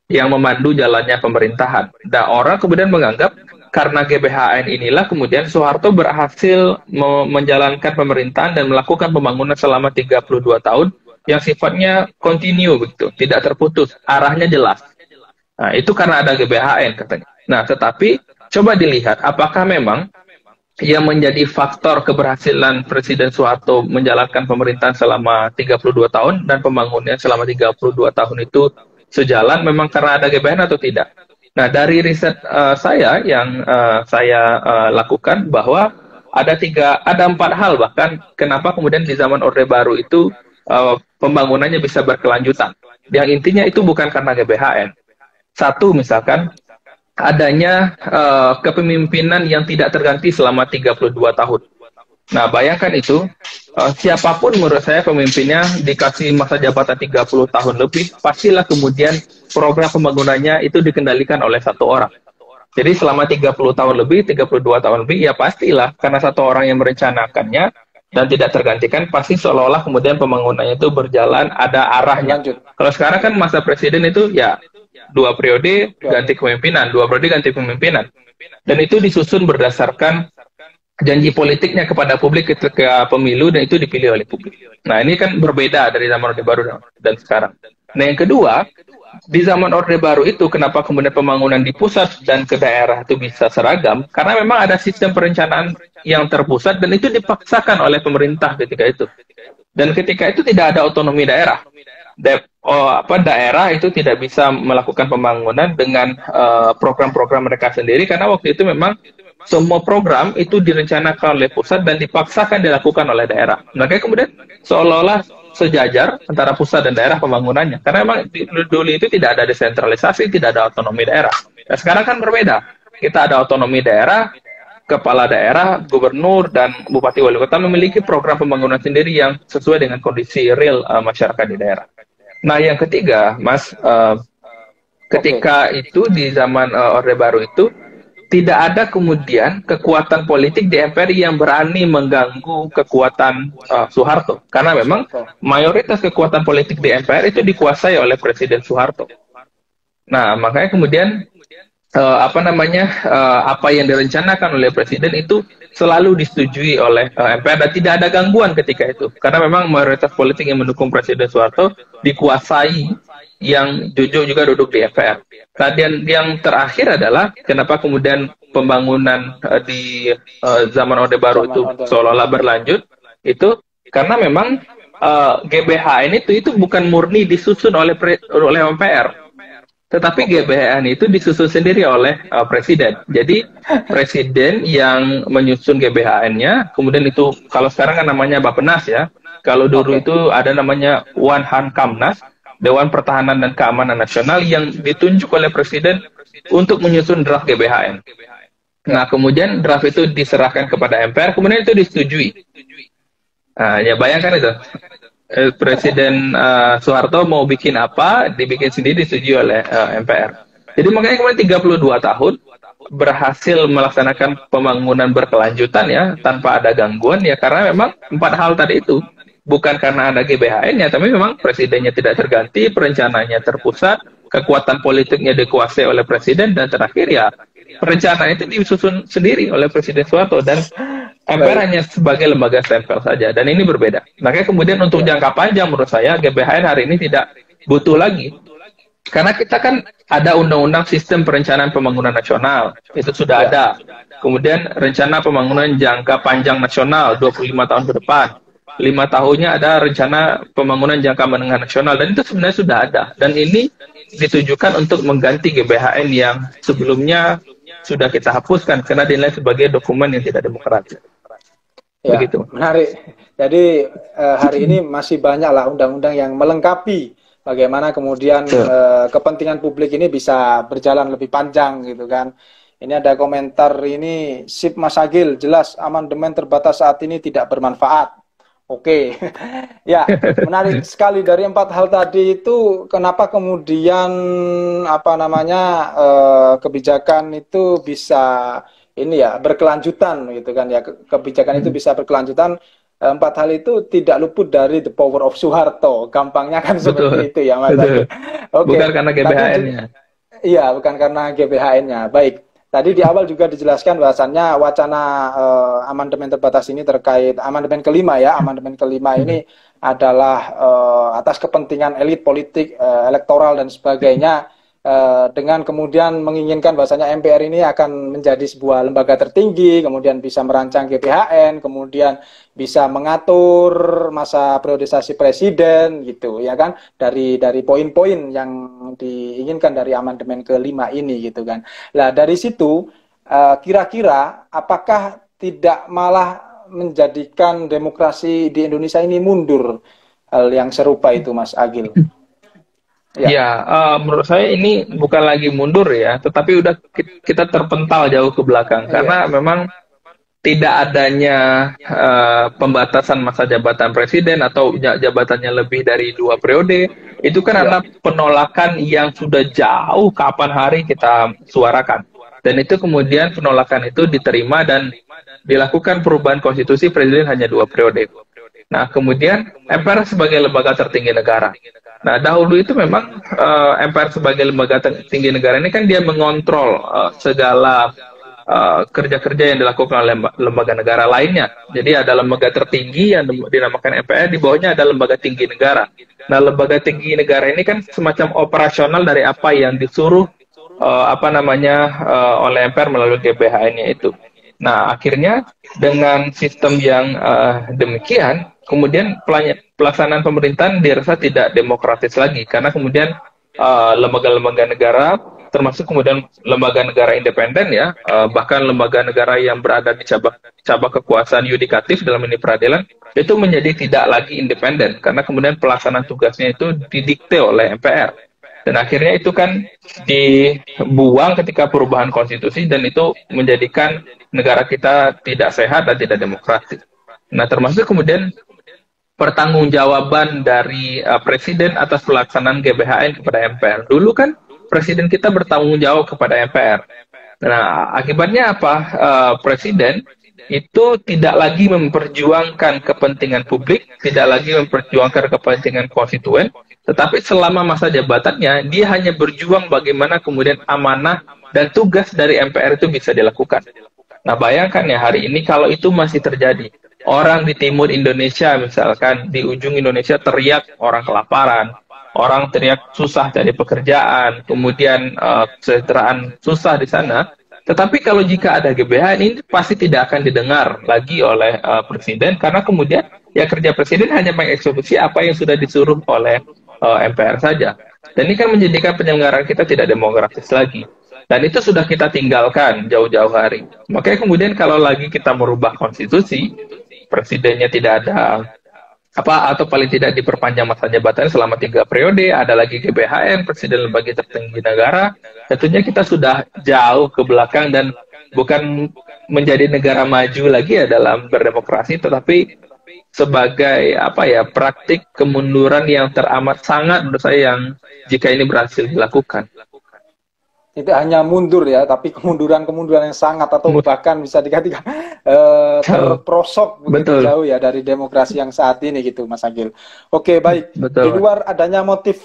yang memandu jalannya pemerintahan. Dan orang kemudian menganggap karena GBHN inilah kemudian Soeharto berhasil menjalankan pemerintahan dan melakukan pembangunan selama 32 tahun yang sifatnya kontinu begitu, tidak terputus, arahnya jelas. Nah, itu karena ada GBHN katanya. Nah, tetapi coba dilihat apakah memang yang menjadi faktor keberhasilan Presiden Soeharto menjalankan pemerintahan selama 32 tahun dan pembangunannya selama 32 tahun itu sejalan memang karena ada GBHN atau tidak. Nah, dari riset saya yang saya lakukan bahwa ada 4 hal bahkan kenapa kemudian di zaman Orde Baru itu pembangunannya bisa berkelanjutan. Yang intinya itu bukan karena GBHN. Satu, misalkan adanya kepemimpinan yang tidak terganti selama 32 tahun. Nah, bayangkan itu, siapapun menurut saya pemimpinnya dikasih masa jabatan 30 tahun lebih, pastilah kemudian program pembangunannya itu dikendalikan oleh satu orang. Jadi selama 30 tahun lebih, 32 tahun lebih, ya pastilah karena satu orang yang merencanakannya dan tidak tergantikan, pasti seolah-olah kemudian pembangunannya itu berjalan, ada arahnya. Kalau sekarang kan masa presiden itu ya 2 periode ganti kepemimpinan, 2 periode ganti pemimpinan. Dan itu disusun berdasarkan janji politiknya kepada publik ketika pemilu dan itu dipilih oleh publik. Nah, ini kan berbeda dari zaman Orde Baru dan sekarang. Nah, yang kedua, di zaman Orde Baru itu kenapa kemudian pembangunan di pusat dan ke daerah itu bisa seragam? Karena memang ada sistem perencanaan yang terpusat dan itu dipaksakan oleh pemerintah ketika itu. Dan ketika itu tidak ada otonomi daerah. Daerah itu tidak bisa melakukan pembangunan dengan program-program mereka sendiri karena waktu itu memang semua program itu direncanakan oleh pusat dan dipaksakan dilakukan oleh daerah. Makanya kemudian seolah-olah sejajar antara pusat dan daerah pembangunannya. Karena memang dulu itu tidak ada desentralisasi, tidak ada otonomi daerah. Nah, sekarang kan berbeda. Kita ada otonomi daerah, kepala daerah, gubernur, dan bupati wali kota memiliki program pembangunan sendiri yang sesuai dengan kondisi real masyarakat di daerah. Nah, yang ketiga, Mas, ketika itu di zaman Orde Baru itu, tidak ada kemudian kekuatan politik di MPR yang berani mengganggu kekuatan Soeharto. Karena memang mayoritas kekuatan politik di MPR itu dikuasai oleh Presiden Soeharto. Nah, makanya kemudian apa yang direncanakan oleh Presiden itu selalu disetujui oleh MPR dan tidak ada gangguan ketika itu. Karena memang mayoritas politik yang mendukung Presiden Soeharto dikuasai yang juga duduk di MPR. Kemudian yang terakhir adalah kenapa kemudian pembangunan di zaman Orde Baru itu seolah-olah berlanjut itu karena memang GBHN itu bukan murni disusun oleh MPR, tetapi GBHN itu disusun sendiri oleh Presiden. Jadi Presiden yang menyusun GBHN-nya, kemudian itu kalau sekarang kan namanya Bappenas ya, kalau dulu itu ada namanya Wanhankamnas, Dewan Pertahanan dan Keamanan Nasional yang ditunjuk oleh Presiden untuk menyusun draft GBHN. Nah, kemudian draft itu diserahkan kepada MPR, kemudian itu disetujui. Nah, ya bayangkan itu. Presiden Soeharto mau bikin apa, dibikin sendiri, disetujui oleh MPR. Jadi makanya kemudian 32 tahun berhasil melaksanakan pembangunan berkelanjutan ya, tanpa ada gangguan ya, karena memang 4 hal tadi itu. Bukan karena ada GBHN-nya, tapi memang presidennya tidak terganti, perencanaannya terpusat, kekuatan politiknya dikuasai oleh presiden, dan terakhir ya perencanaan itu disusun sendiri oleh Presiden Soeharto, dan MPR hanya sebagai lembaga stempel saja, dan ini berbeda. Makanya kemudian untuk jangka panjang menurut saya GBHN hari ini tidak butuh lagi. Karena kita kan ada undang-undang sistem perencanaan pembangunan nasional, itu sudah Ya. ada. Kemudian rencana pembangunan jangka panjang nasional 25 tahun ke depan. 5 tahunnya ada rencana pembangunan jangka menengah nasional, dan itu sebenarnya sudah ada. Dan ini ditujukan untuk mengganti GBHN yang sebelumnya sudah kita hapuskan karena dinilai sebagai dokumen yang tidak demokratis. Ya, Begitu. menarik. Jadi hari ini masih banyaklah undang-undang yang melengkapi bagaimana kemudian kepentingan publik ini bisa berjalan lebih panjang gitu kan. Ini ada komentar ini, sip Mas Agil, jelas amandemen terbatas saat ini tidak bermanfaat. Oke, ya menarik sekali dari 4 hal tadi itu. Kenapa kemudian apa namanya kebijakan itu bisa ini ya berkelanjutan gitu kan ya, kebijakan itu bisa berkelanjutan. 4 hal itu tidak luput dari the power of Soeharto, gampangnya kan seperti itu ya Mas. Oke, bukan karena GBHN-nya. Iya, bukan karena GBHN-nya. Baik. Tadi di awal juga dijelaskan bahwasannya wacana amandemen terbatas ini terkait amandemen kelima ya. Amandemen kelima ini adalah atas kepentingan elit politik, elektoral dan sebagainya, dengan kemudian menginginkan bahwasanya MPR ini akan menjadi sebuah lembaga tertinggi, kemudian bisa merancang GBHN, kemudian bisa mengatur masa priorisasi presiden gitu ya kan, dari poin-poin yang diinginkan dari amandemen kelima ini gitu kan. Nah dari situ kira-kira apakah tidak malah menjadikan demokrasi di Indonesia ini mundur, hal yang serupa itu Mas Agil? Ya, menurut saya ini bukan lagi mundur ya, tetapi udah kita terpental jauh ke belakang karena memang tidak adanya pembatasan masa jabatan presiden atau jabatannya lebih dari 2 periode. Itu kan adalah penolakan yang sudah jauh kapan hari kita suarakan. Dan itu kemudian penolakan itu diterima dan dilakukan perubahan konstitusi, presiden hanya 2 periode. Nah, kemudian MPR sebagai lembaga tertinggi negara. Nah, dahulu itu memang MPR sebagai lembaga tertinggi negara ini kan dia mengontrol segala kerja-kerja yang dilakukan oleh lembaga negara lainnya. Jadi ada lembaga tertinggi yang dinamakan MPR, di bawahnya ada lembaga tinggi negara. Nah, lembaga tinggi negara ini kan semacam operasional dari apa yang disuruh oleh MPR melalui GBHN-nya itu. Nah, akhirnya dengan sistem yang demikian, kemudian pelaksanaan pemerintahan dirasa tidak demokratis lagi, karena kemudian lembaga-lembaga negara, termasuk kemudian lembaga negara independen ya, bahkan lembaga negara yang berada di cabang kekuasaan yudikatif dalam ini peradilan, itu menjadi tidak lagi independen, karena kemudian pelaksanaan tugasnya itu didikte oleh MPR. Dan akhirnya itu kan dibuang ketika perubahan konstitusi, dan itu menjadikan negara kita tidak sehat dan tidak demokratis. Nah, termasuk kemudian pertanggungjawaban dari presiden atas pelaksanaan GBHN kepada MPR. Dulu kan presiden kita bertanggung jawab kepada MPR. Nah, akibatnya apa? Presiden itu tidak lagi memperjuangkan kepentingan publik, tidak lagi memperjuangkan kepentingan konstituen, tetapi selama masa jabatannya, dia hanya berjuang bagaimana kemudian amanah dan tugas dari MPR itu bisa dilakukan. Nah, bayangkan ya hari ini kalau itu masih terjadi. Orang di timur Indonesia, misalkan di ujung Indonesia teriak orang kelaparan, orang teriak susah cari pekerjaan, kemudian kesejahteraan susah di sana. Tetapi kalau jika ada GBHN, ini pasti tidak akan didengar lagi oleh presiden, karena kemudian ya kerja presiden hanya mengeksekusi apa yang sudah disuruh oleh MPR saja. Dan ini kan menjadikan penyelenggaraan kita tidak demokratis lagi. Dan itu sudah kita tinggalkan jauh-jauh hari. Makanya kemudian kalau lagi kita merubah konstitusi, presidennya tidak ada atau paling tidak diperpanjang masa jabatan selama 3 periode, ada lagi GBHN, presiden lembaga tertinggi negara, tentunya kita sudah jauh ke belakang dan bukan menjadi negara maju lagi ya dalam berdemokrasi, tetapi sebagai praktik kemunduran yang teramat sangat menurut saya yang jika ini berhasil dilakukan. Tidak hanya mundur ya, tapi kemunduran-kemunduran yang sangat atau bahkan bisa dikatakan terprosok begitu jauh ya dari demokrasi yang saat ini gitu, Mas Agil. Oke, baik. Di luar adanya motif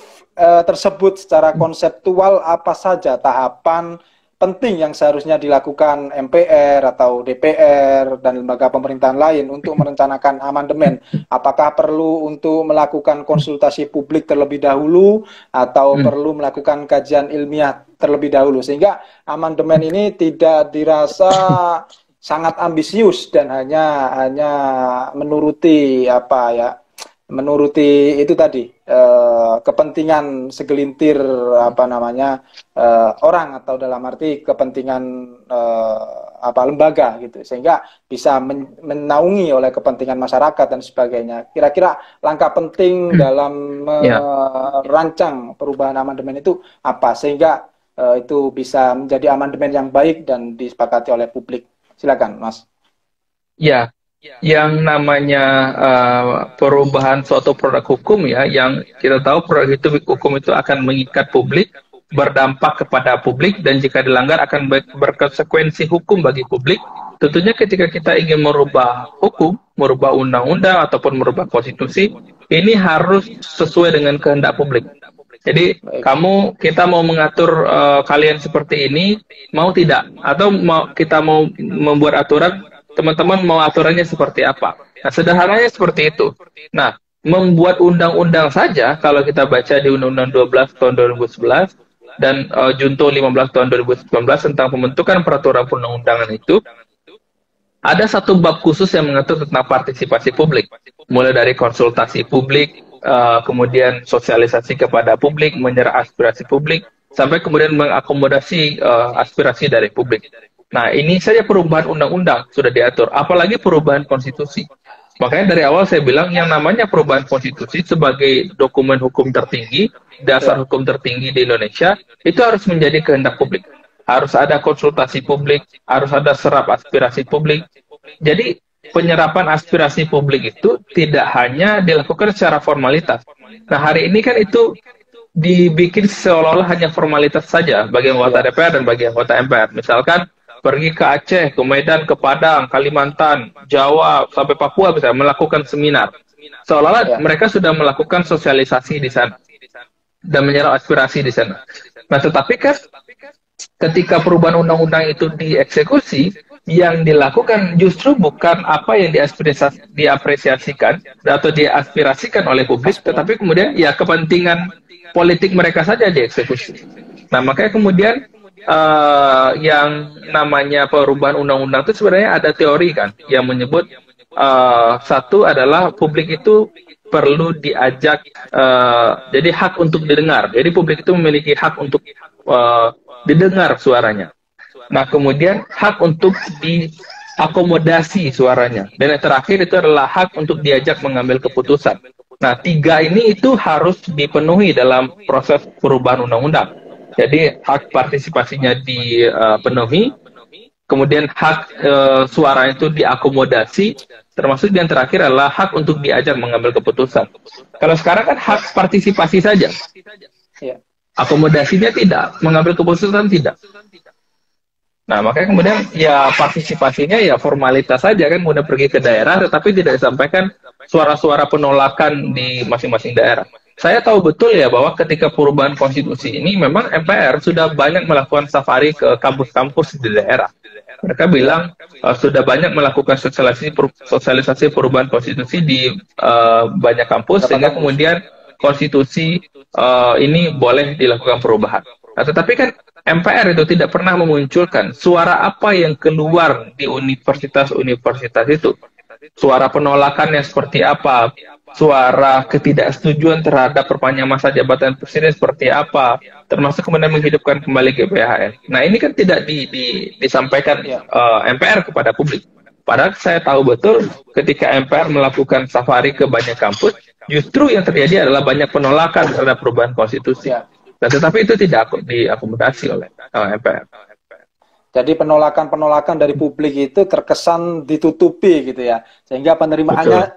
tersebut secara konseptual, apa saja tahapan penting yang seharusnya dilakukan MPR atau DPR dan lembaga pemerintahan lain untuk merencanakan amandemen? Apakah perlu untuk melakukan konsultasi publik terlebih dahulu atau perlu melakukan kajian ilmiah terlebih dahulu sehingga amandemen ini tidak dirasa sangat ambisius dan hanya menuruti apa ya, menuruti itu tadi kepentingan segelintir apa namanya orang atau dalam arti kepentingan apa lembaga gitu sehingga bisa menaungi oleh kepentingan masyarakat dan sebagainya. Kira-kira langkah penting dalam merancang perubahan amandemen itu apa sehingga itu bisa menjadi amandemen yang baik dan disepakati oleh publik. Silakan, Mas. Ya, yang namanya perubahan suatu produk hukum ya, yang kita tahu produk itu hukum itu akan mengikat publik, berdampak kepada publik, dan jika dilanggar akan berkonsekuensi hukum bagi publik. Tentunya ketika kita ingin merubah hukum, merubah undang-undang ataupun merubah konstitusi, ini harus sesuai dengan kehendak publik. Jadi kita mau mengatur kalian seperti ini, mau tidak? Atau kita mau membuat aturan, teman-teman mau aturannya seperti apa? Nah, sederhananya seperti itu. Nah, membuat undang-undang saja, kalau kita baca di Undang-Undang 12 tahun 2011 dan Junto 15 tahun 2019 tentang pembentukan peraturan perundang-undangan itu, ada satu bab khusus yang mengatur tentang partisipasi publik. Mulai dari konsultasi publik, kemudian sosialisasi kepada publik, menyerap aspirasi publik, sampai kemudian mengakomodasi aspirasi dari publik. Nah, ini saja perubahan undang-undang sudah diatur, apalagi perubahan konstitusi. Makanya dari awal saya bilang yang namanya perubahan konstitusi sebagai dokumen hukum tertinggi, dasar hukum tertinggi di Indonesia, itu harus menjadi kehendak publik. Harus ada konsultasi publik, harus ada serap aspirasi publik. Jadi penyerapan aspirasi publik itu tidak hanya dilakukan secara formalitas. Nah, hari ini kan itu dibikin seolah-olah hanya formalitas saja bagi anggota DPR dan bagi anggota MPR. Misalkan pergi ke Aceh, ke Medan, ke Padang, Kalimantan, Jawa, sampai Papua bisa melakukan seminar. Seolah-olah mereka sudah melakukan sosialisasi di sana dan menyerap aspirasi di sana. Nah, tetapi kan ketika perubahan undang-undang itu dieksekusi, yang dilakukan justru bukan apa yang diapresiasikan atau diaspirasikan oleh publik, tetapi kemudian ya kepentingan politik mereka saja dieksekusi. Nah, makanya kemudian yang namanya perubahan undang-undang itu sebenarnya ada teori kan yang menyebut satu adalah publik itu perlu diajak, jadi hak untuk didengar. Jadi publik itu memiliki hak untuk didengar suaranya. Nah, kemudian hak untuk diakomodasi suaranya. Dan yang terakhir itu adalah hak untuk diajak mengambil keputusan. Nah, tiga ini itu harus dipenuhi dalam proses perubahan undang-undang. Jadi hak partisipasinya dipenuhi, kemudian hak suara itu diakomodasi, termasuk yang terakhir adalah hak untuk diajak mengambil keputusan. Kalau sekarang kan hak partisipasi saja. Akomodasinya tidak, mengambil keputusan tidak. Nah, makanya kemudian ya partisipasinya ya formalitas saja kan, mudah pergi ke daerah tetapi tidak disampaikan suara-suara penolakan di masing-masing daerah. Saya tahu betul ya bahwa ketika perubahan konstitusi ini memang MPR sudah banyak melakukan safari ke kampus-kampus di daerah. Mereka bilang sudah banyak melakukan sosialisasi perubahan konstitusi di banyak kampus sehingga kemudian konstitusi ini boleh dilakukan perubahan. Nah, tetapi kan MPR itu tidak pernah memunculkan suara apa yang keluar di universitas-universitas itu. Suara penolakannya seperti apa, suara ketidaksetujuan terhadap perpanjangan masa jabatan presiden seperti apa, termasuk kemudian menghidupkan kembali GBHN. Nah, ini kan tidak disampaikan MPR kepada publik. Padahal saya tahu betul ketika MPR melakukan safari ke banyak kampus, justru yang terjadi adalah banyak penolakan terhadap perubahan konstitusi. Nah, tetapi itu tidak diakomodasi oleh MPR. Jadi penolakan-penolakan dari publik itu terkesan ditutupi gitu ya, sehingga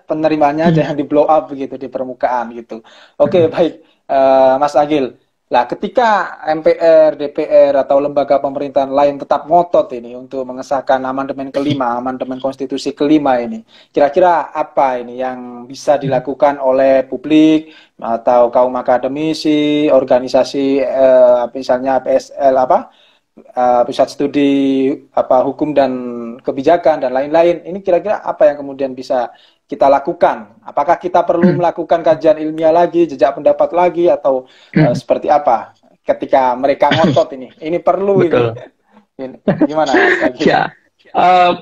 penerimaannya jangan di blow up begitu di permukaan gitu. Oke, baik, Mas Agil. Nah, ketika MPR, DPR atau lembaga pemerintahan lain tetap ngotot ini untuk mengesahkan amandemen kelima, amandemen konstitusi kelima ini, kira-kira apa ini yang bisa dilakukan oleh publik atau kaum akademisi, organisasi misalnya PSL pusat studi hukum dan kebijakan dan lain-lain. Ini kira-kira apa yang kemudian bisa kita lakukan? Apakah kita perlu melakukan kajian ilmiah lagi, jejak pendapat lagi, atau seperti apa ketika mereka ngotot ini? Ini perlu Betul. ini. Gimana? Ya,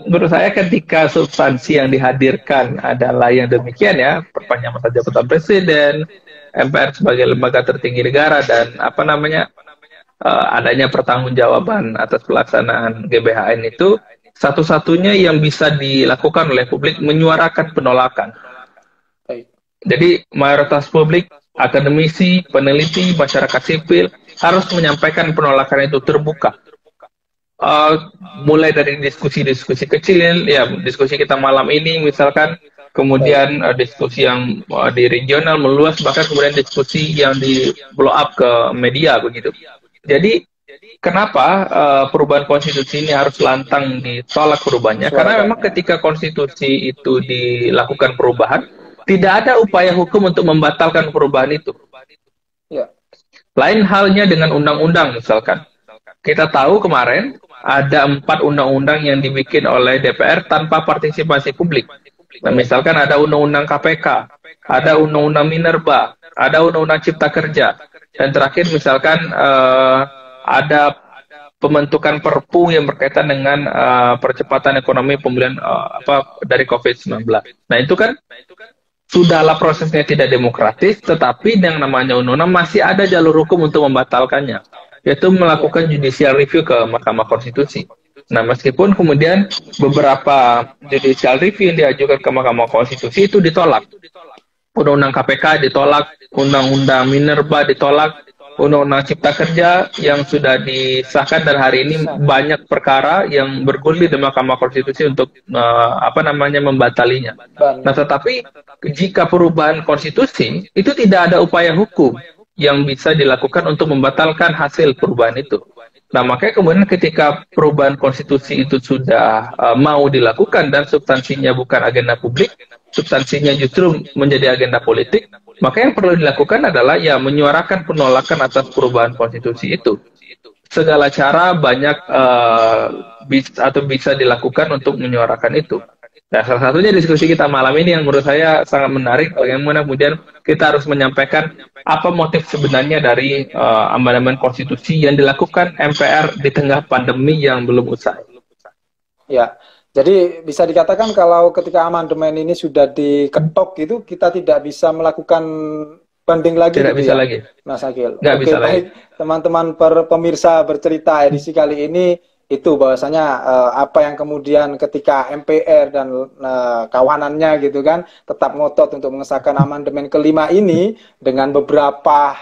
menurut saya ketika substansi yang dihadirkan adalah yang demikian ya, perpanjangan masa jabatan presiden, MPR sebagai lembaga tertinggi negara, dan adanya pertanggungjawaban atas pelaksanaan GBHN itu, satu-satunya yang bisa dilakukan oleh publik menyuarakan penolakan. Jadi mayoritas publik, akademisi, peneliti, masyarakat sipil harus menyampaikan penolakan itu terbuka. Mulai dari diskusi-diskusi kecil, ya diskusi kita malam ini misalkan, kemudian diskusi yang di regional meluas, bahkan kemudian diskusi yang di blow up ke media begitu. Jadi kenapa perubahan konstitusi ini harus lantang ditolak perubahannya? Karena memang ketika konstitusi itu dilakukan perubahan, tidak ada upaya hukum untuk membatalkan perubahan itu. Lain halnya dengan undang-undang misalkan. Kita tahu kemarin ada 4 undang-undang yang dibikin oleh DPR tanpa partisipasi publik. Nah, misalkan ada undang-undang KPK, ada undang-undang Minerba, ada undang-undang Cipta Kerja, dan terakhir misalkan ada pembentukan Perpu yang berkaitan dengan percepatan ekonomi pemulihan dari COVID-19. Nah, itu kan sudahlah prosesnya tidak demokratis, tetapi yang namanya undang-undang masih ada jalur hukum untuk membatalkannya, yaitu melakukan judicial review ke Mahkamah Konstitusi. Nah, meskipun kemudian beberapa judicial review yang diajukan ke Mahkamah Konstitusi itu ditolak. Undang-undang KPK ditolak, undang-undang Minerba ditolak, undang-undang Cipta Kerja yang sudah disahkan, dan hari ini banyak perkara yang bergulir di Mahkamah Konstitusi untuk membatalinya. Nah, tetapi jika perubahan konstitusi itu tidak ada upaya hukum yang bisa dilakukan untuk membatalkan hasil perubahan itu. Nah, makanya kemudian ketika perubahan konstitusi itu sudah mau dilakukan dan substansinya bukan agenda publik, substansinya justru menjadi agenda politik, maka yang perlu dilakukan adalah ya menyuarakan penolakan atas perubahan konstitusi itu. Segala cara banyak bisa dilakukan untuk menyuarakan itu. Nah, salah satunya diskusi kita malam ini yang menurut saya sangat menarik, bagaimana kemudian kita harus menyampaikan apa motif sebenarnya dari amandemen konstitusi yang dilakukan MPR di tengah pandemi yang belum usai. Ya, jadi bisa dikatakan kalau ketika amandemen ini sudah diketok itu, kita tidak bisa melakukan banding lagi. Tidak bisa lagi, Mas Agil. Nggak bisa lagi. Teman-teman pemirsa bercerita edisi kali ini, itu bahwasanya apa yang kemudian ketika MPR dan kawanannya gitu kan tetap ngotot untuk mengesahkan amandemen kelima ini dengan beberapa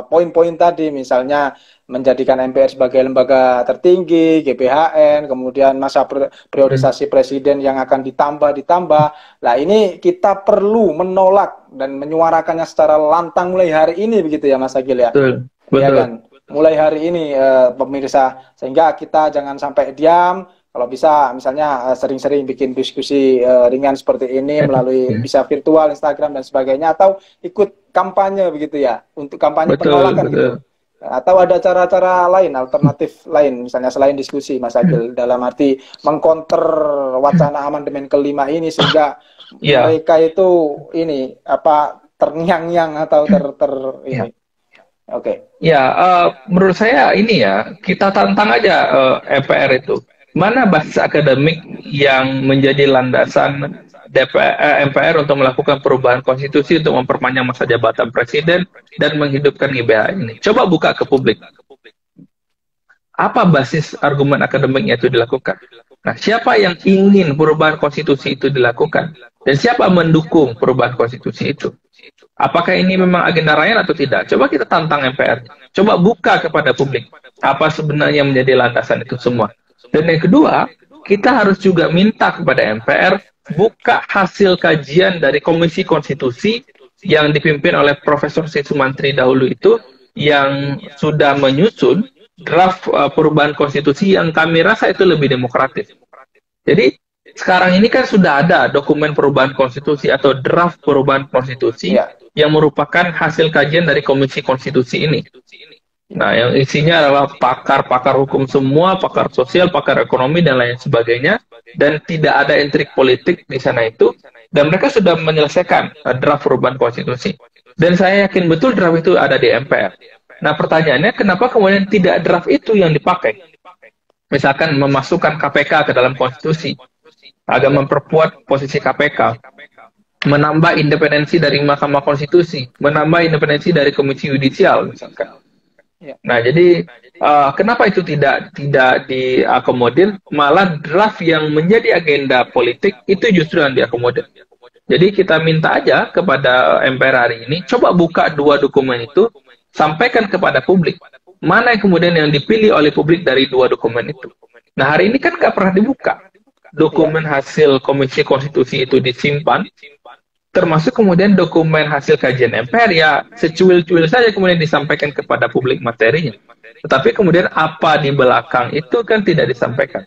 poin-poin tadi, misalnya menjadikan MPR sebagai lembaga tertinggi, GBHN, kemudian masa priorisasi presiden yang akan ditambah. Nah, ini kita perlu menolak dan menyuarakannya secara lantang mulai hari ini, begitu ya Mas Agil ya? Betul. Ya kan? Mulai hari ini pemirsa, sehingga kita jangan sampai diam. Kalau bisa misalnya sering-sering bikin diskusi ringan seperti ini melalui bisa virtual, Instagram dan sebagainya, atau ikut kampanye begitu ya, untuk kampanye penolakan gitu. Atau ada cara-cara lain, alternatif lain, misalnya selain diskusi Mas Agil, dalam arti mengkonter wacana amandemen kelima ini sehingga mereka itu ini terngiang-ngiang atau ini. Oke. Ya, menurut saya ini ya, kita tantang aja MPR itu. Mana basis akademik yang menjadi landasan MPR untuk melakukan perubahan konstitusi untuk memperpanjang masa jabatan presiden dan menghidupkan GBHN ini? Coba buka ke publik. Apa basis argumen akademiknya itu dilakukan? Nah, siapa yang ingin perubahan konstitusi itu dilakukan? Dan siapa mendukung perubahan konstitusi itu? Apakah ini memang agenda rakyat atau tidak? Coba kita tantang MPR. Coba buka kepada publik. Apa sebenarnya menjadi landasan itu semua. Dan yang kedua, kita harus juga minta kepada MPR buka hasil kajian dari Komisi Konstitusi yang dipimpin oleh Profesor Sisumantri dahulu itu, yang sudah menyusun draft perubahan konstitusi yang kami rasa itu lebih demokratis. Jadi sekarang ini kan sudah ada dokumen perubahan konstitusi atau draft perubahan konstitusi yang merupakan hasil kajian dari Komisi Konstitusi ini. Nah, yang isinya adalah pakar-pakar hukum semua, pakar sosial, pakar ekonomi, dan lain sebagainya. Dan tidak ada intrik politik di sana itu. Dan mereka sudah menyelesaikan draft perubahan konstitusi. Dan saya yakin betul draft itu ada di MPR. Nah, pertanyaannya, kenapa kemudian tidak draft itu yang dipakai? Misalkan memasukkan KPK ke dalam konstitusi, agar memperkuat posisi KPK, menambah independensi dari Mahkamah Konstitusi, menambah independensi dari Komisi Yudisial, misalkan. Ya. Nah, jadi kenapa itu tidak diakomodir? Malah draft yang menjadi agenda politik itu justru yang diakomodir. Jadi kita minta aja kepada MPR hari ini, coba buka dua dokumen itu, sampaikan kepada publik. Mana yang kemudian yang dipilih oleh publik dari dua dokumen itu? Nah, hari ini kan nggak pernah dibuka. Dokumen hasil Komisi Konstitusi itu disimpan, termasuk kemudian dokumen hasil kajian MPR ya secuil-cuil saja kemudian disampaikan kepada publik materinya. Tetapi kemudian apa di belakang itu kan tidak disampaikan.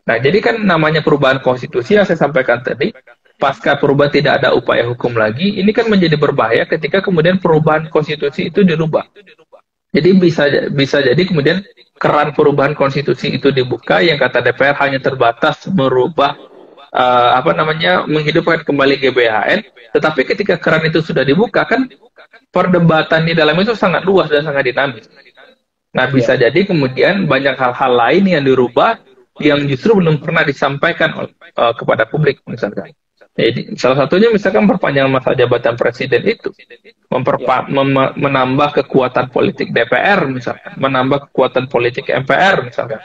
Nah, jadi kan namanya perubahan konstitusi yang saya sampaikan tadi, pasca perubahan tidak ada upaya hukum lagi, ini kan menjadi berbahaya ketika kemudian perubahan konstitusi itu dirubah. Jadi bisa jadi kemudian keran perubahan konstitusi itu dibuka yang kata DPR hanya terbatas merubah menghidupkan kembali GBHN, tetapi ketika keran itu sudah dibuka kan perdebatan di dalam itu sangat luas dan sangat dinamis. Nah, bisa jadi kemudian banyak hal-hal lain yang dirubah yang justru belum pernah disampaikan kepada publik misalkan. Jadi salah satunya misalkan perpanjangan masa jabatan presiden itu menambah kekuatan politik DPR misalkan, menambah kekuatan politik MPR misalkan.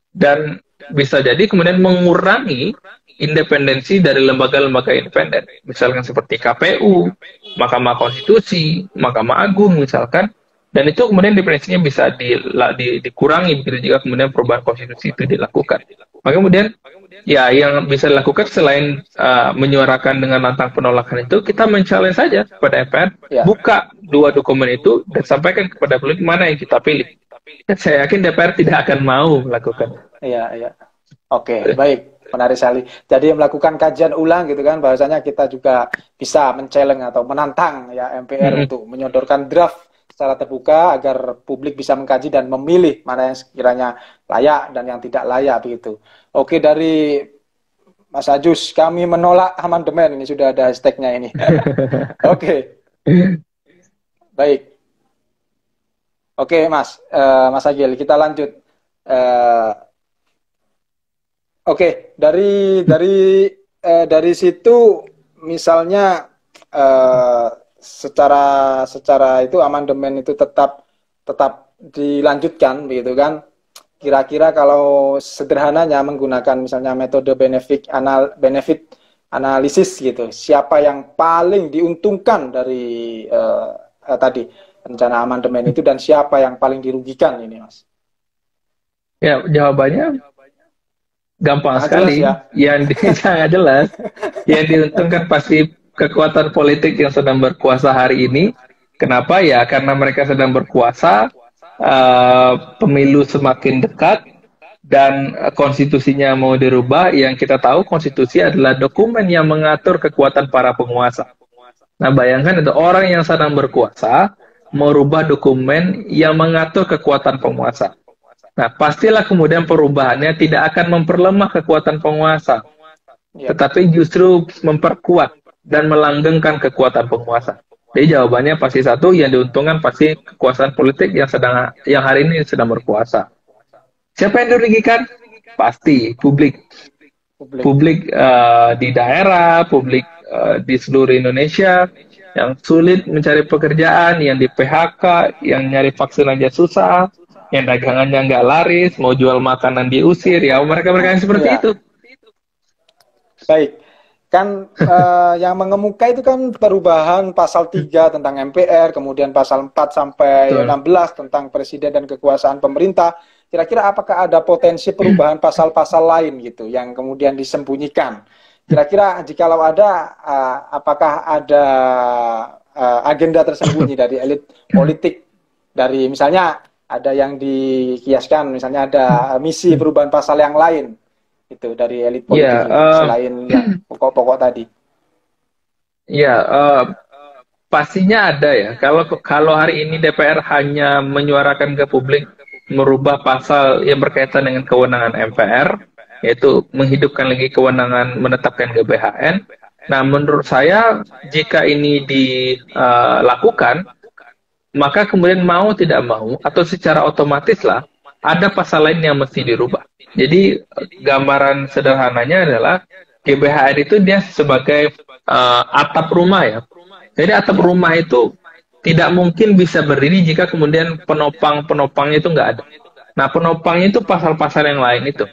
Dan bisa jadi kemudian mengurangi independensi dari lembaga-lembaga independen, misalkan seperti KPU, Mahkamah Konstitusi, Mahkamah Agung misalkan, dan itu kemudian dependensinya bisa dikurangi begitu jika kemudian perubahan konstitusi itu dilakukan. Maka kemudian ya yang bisa dilakukan selain menyuarakan dengan lantang penolakan itu, kita men-challenge saja kepada MPR, buka dua dokumen itu dan sampaikan kepada publik mana yang kita pilih. Saya yakin DPR tidak akan mau melakukan. Iya. Oke, baik. Menarik sekali. Jadi melakukan kajian ulang gitu kan, bahwasanya kita juga bisa men-challenge atau menantang ya MPR untuk menyodorkan draft secara terbuka agar publik bisa mengkaji dan memilih mana yang sekiranya layak dan yang tidak layak begitu. Oke, dari Mas Ajus, kami menolak amandemen, ini sudah ada hashtagnya ini. Oke. Baik. Oke, Mas Agil, kita lanjut. Oke, dari situ misalnya secara itu amandemen itu tetap dilanjutkan begitu kan. Kira-kira kalau sederhananya menggunakan misalnya metode benefit analisis gitu, siapa yang paling diuntungkan dari tadi rencana amandemen itu dan siapa yang paling dirugikan ini, Mas? Ya, jawabannya gampang sekali. Ya? Yang sangat jelas. Yang diuntungkan pasti kekuatan politik yang sedang berkuasa hari ini. Kenapa? Ya karena mereka sedang berkuasa, pemilu semakin dekat, dan konstitusinya mau dirubah. Yang kita tahu konstitusi adalah dokumen yang mengatur kekuatan para penguasa. Nah, bayangkan itu orang yang sedang berkuasa merubah dokumen yang mengatur kekuatan penguasa. Nah, pastilah kemudian perubahannya tidak akan memperlemah kekuatan penguasa, tetapi justru memperkuat dan melanggengkan kekuatan penguasa. Jadi jawabannya pasti satu, yang diuntungkan pasti kekuasaan politik yang hari ini sedang berkuasa. Siapa yang dirugikan? Pasti publik. Publik di daerah, publik di seluruh Indonesia yang sulit mencari pekerjaan, yang di PHK, yang nyari vaksin aja susah, yang dagangannya nggak laris, mau jual makanan diusir, ya mereka-mereka yang seperti itu. Baik, kan yang mengemuka itu kan perubahan pasal 3 tentang MPR, kemudian pasal 4 sampai 16 tentang presiden dan kekuasaan pemerintah. Kira-kira apakah ada potensi perubahan pasal-pasal lain gitu yang kemudian disembunyikan? Kira-kira jikalau ada, apakah ada agenda tersembunyi dari elit politik, dari misalnya ada yang dikiaskan, misalnya ada misi perubahan pasal yang lain itu dari elit politik selain yang pokok-pokok tadi. pastinya ada ya. Kalau hari ini DPR hanya menyuarakan ke publik merubah pasal yang berkaitan dengan kewenangan MPR, yaitu menghidupkan lagi kewenangan menetapkan GBHN. Nah, menurut saya jika ini dilakukan, maka kemudian mau tidak mau atau secara otomatis lah ada pasal lain yang mesti dirubah. Jadi gambaran sederhananya adalah GBHN itu dia sebagai atap rumah ya. Jadi atap rumah itu tidak mungkin bisa berdiri jika kemudian penopang-penopangnya itu nggak ada. Nah, penopangnya itu pasal-pasal yang lain itu.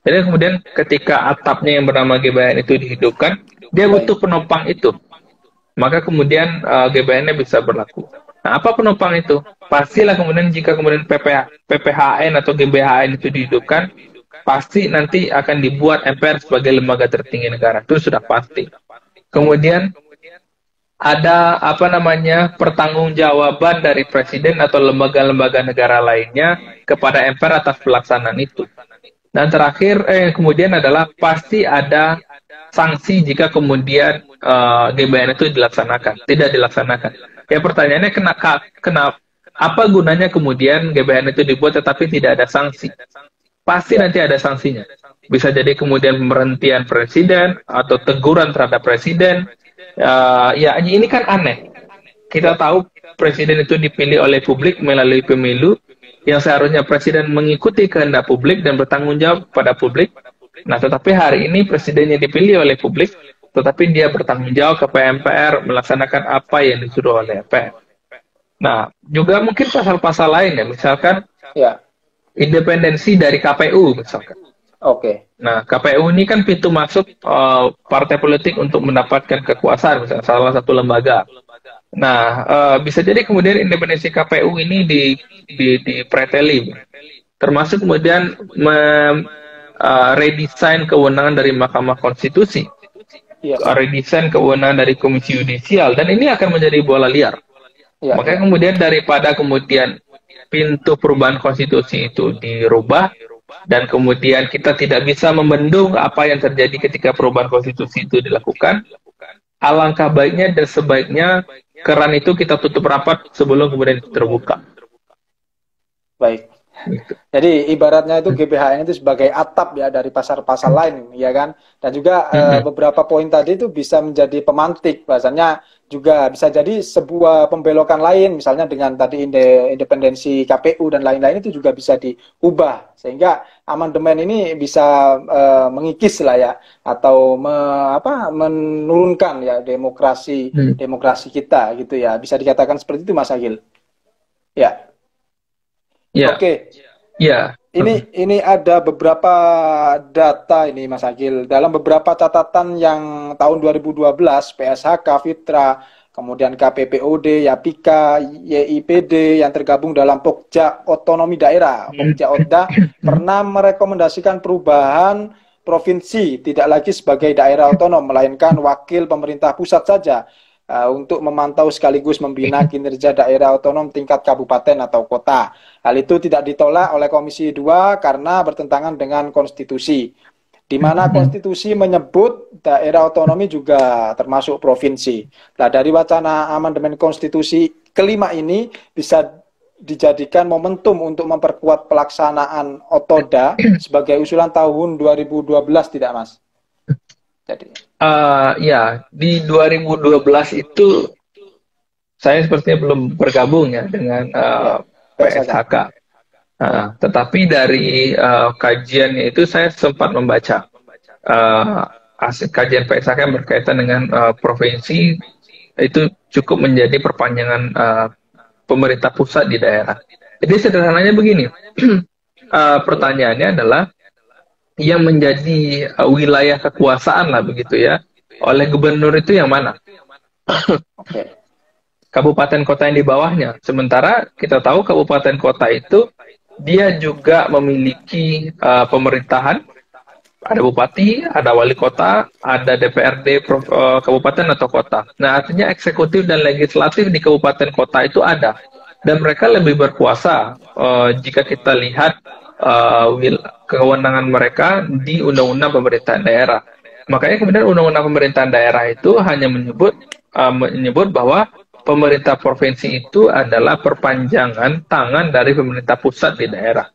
Jadi kemudian ketika atapnya yang bernama GBHN itu dihidupkan, dia butuh penopang itu. Maka kemudian GBHN-nya bisa berlaku. Nah, apa penopang itu? Pastilah kemudian jika kemudian PPHN atau GBHN itu dihidupkan, pasti nanti akan dibuat MPR sebagai lembaga tertinggi negara. Itu sudah pasti. Kemudian ada apa namanya pertanggungjawaban dari presiden atau lembaga-lembaga negara lainnya kepada MPR atas pelaksanaan itu. Dan terakhir kemudian adalah pasti ada sanksi jika kemudian GBHN itu tidak dilaksanakan. Ya pertanyaannya kenapa apa gunanya kemudian GBHN itu dibuat tetapi tidak ada sanksi? Pasti nanti ada sanksinya. Bisa jadi kemudian pemberhentian presiden atau teguran terhadap presiden. Ya ini kan aneh. Kita tahu presiden itu dipilih oleh publik melalui pemilu yang seharusnya presiden mengikuti kehendak publik dan bertanggung jawab pada publik. Nah, tetapi hari ini presidennya dipilih oleh publik, tetapi dia bertanggung jawab ke MPR melaksanakan apa yang disuruh oleh MPR. Nah, juga mungkin pasal-pasal lain ya, misalkan ya, independensi dari KPU misalkan. Oke. Nah, KPU ini kan pintu masuk partai politik untuk mendapatkan kekuasaan, misalnya salah satu lembaga. Nah, bisa jadi kemudian independensi KPU ini dipreteli, termasuk kemudian redesign kewenangan dari Mahkamah Konstitusi, redesign kewenangan dari Komisi Yudisial, dan ini akan menjadi bola liar. Makanya kemudian daripada kemudian pintu perubahan konstitusi itu dirubah, dan kemudian kita tidak bisa membendung apa yang terjadi ketika perubahan konstitusi itu dilakukan, alangkah baiknya dan sebaiknya keran itu kita tutup rapat sebelum kemudian itu terbuka. Baik. Jadi ibaratnya itu GBHN itu sebagai atap ya dari pasal-pasal lain, ya kan? Dan juga beberapa poin tadi itu bisa menjadi pemantik, bahasanya juga bisa jadi sebuah pembelokan lain, misalnya dengan tadi independensi KPU dan lain-lain itu juga bisa diubah, sehingga amandemen ini bisa mengikis lah ya, atau menurunkan ya demokrasi kita gitu ya, bisa dikatakan seperti itu Mas Agil. Ya. Ya. Oke. Ya. Ini ada beberapa data ini Mas Agil. Dalam beberapa catatan yang tahun 2012 PSHK, Fitra, kemudian KPPOD, Yapika, YIPD yang tergabung dalam Pokja Otonomi Daerah, Pokja Otda, pernah merekomendasikan perubahan provinsi tidak lagi sebagai daerah otonom melainkan wakil pemerintah pusat saja. Untuk memantau sekaligus membina kinerja daerah otonom tingkat kabupaten atau kota. Hal itu tidak ditolak oleh Komisi 2 karena bertentangan dengan konstitusi, di mana konstitusi menyebut daerah otonomi juga termasuk provinsi. Nah, dari wacana amandemen konstitusi kelima ini bisa dijadikan momentum untuk memperkuat pelaksanaan Otoda sebagai usulan tahun 2012 tidak Mas? Jadi ya, di 2012 itu saya sepertinya belum bergabung ya dengan PSHK. Tetapi dari kajiannya itu saya sempat membaca kajian PSHK yang berkaitan dengan provinsi itu cukup menjadi perpanjangan pemerintah pusat di daerah. Jadi sederhananya begini, pertanyaannya adalah yang menjadi wilayah kekuasaan lah begitu ya oleh gubernur itu yang mana? Kabupaten kota yang di bawahnya. Sementara kita tahu kabupaten kota itu dia juga memiliki pemerintahan, ada bupati, ada wali kota, ada DPRD kabupaten atau kota. Nah, artinya eksekutif dan legislatif di kabupaten kota itu ada, dan mereka lebih berkuasa jika kita lihat kewenangan mereka di undang-undang pemerintahan daerah. Makanya kemudian undang-undang pemerintahan daerah itu hanya menyebut bahwa pemerintah provinsi itu adalah perpanjangan tangan dari pemerintah pusat di daerah.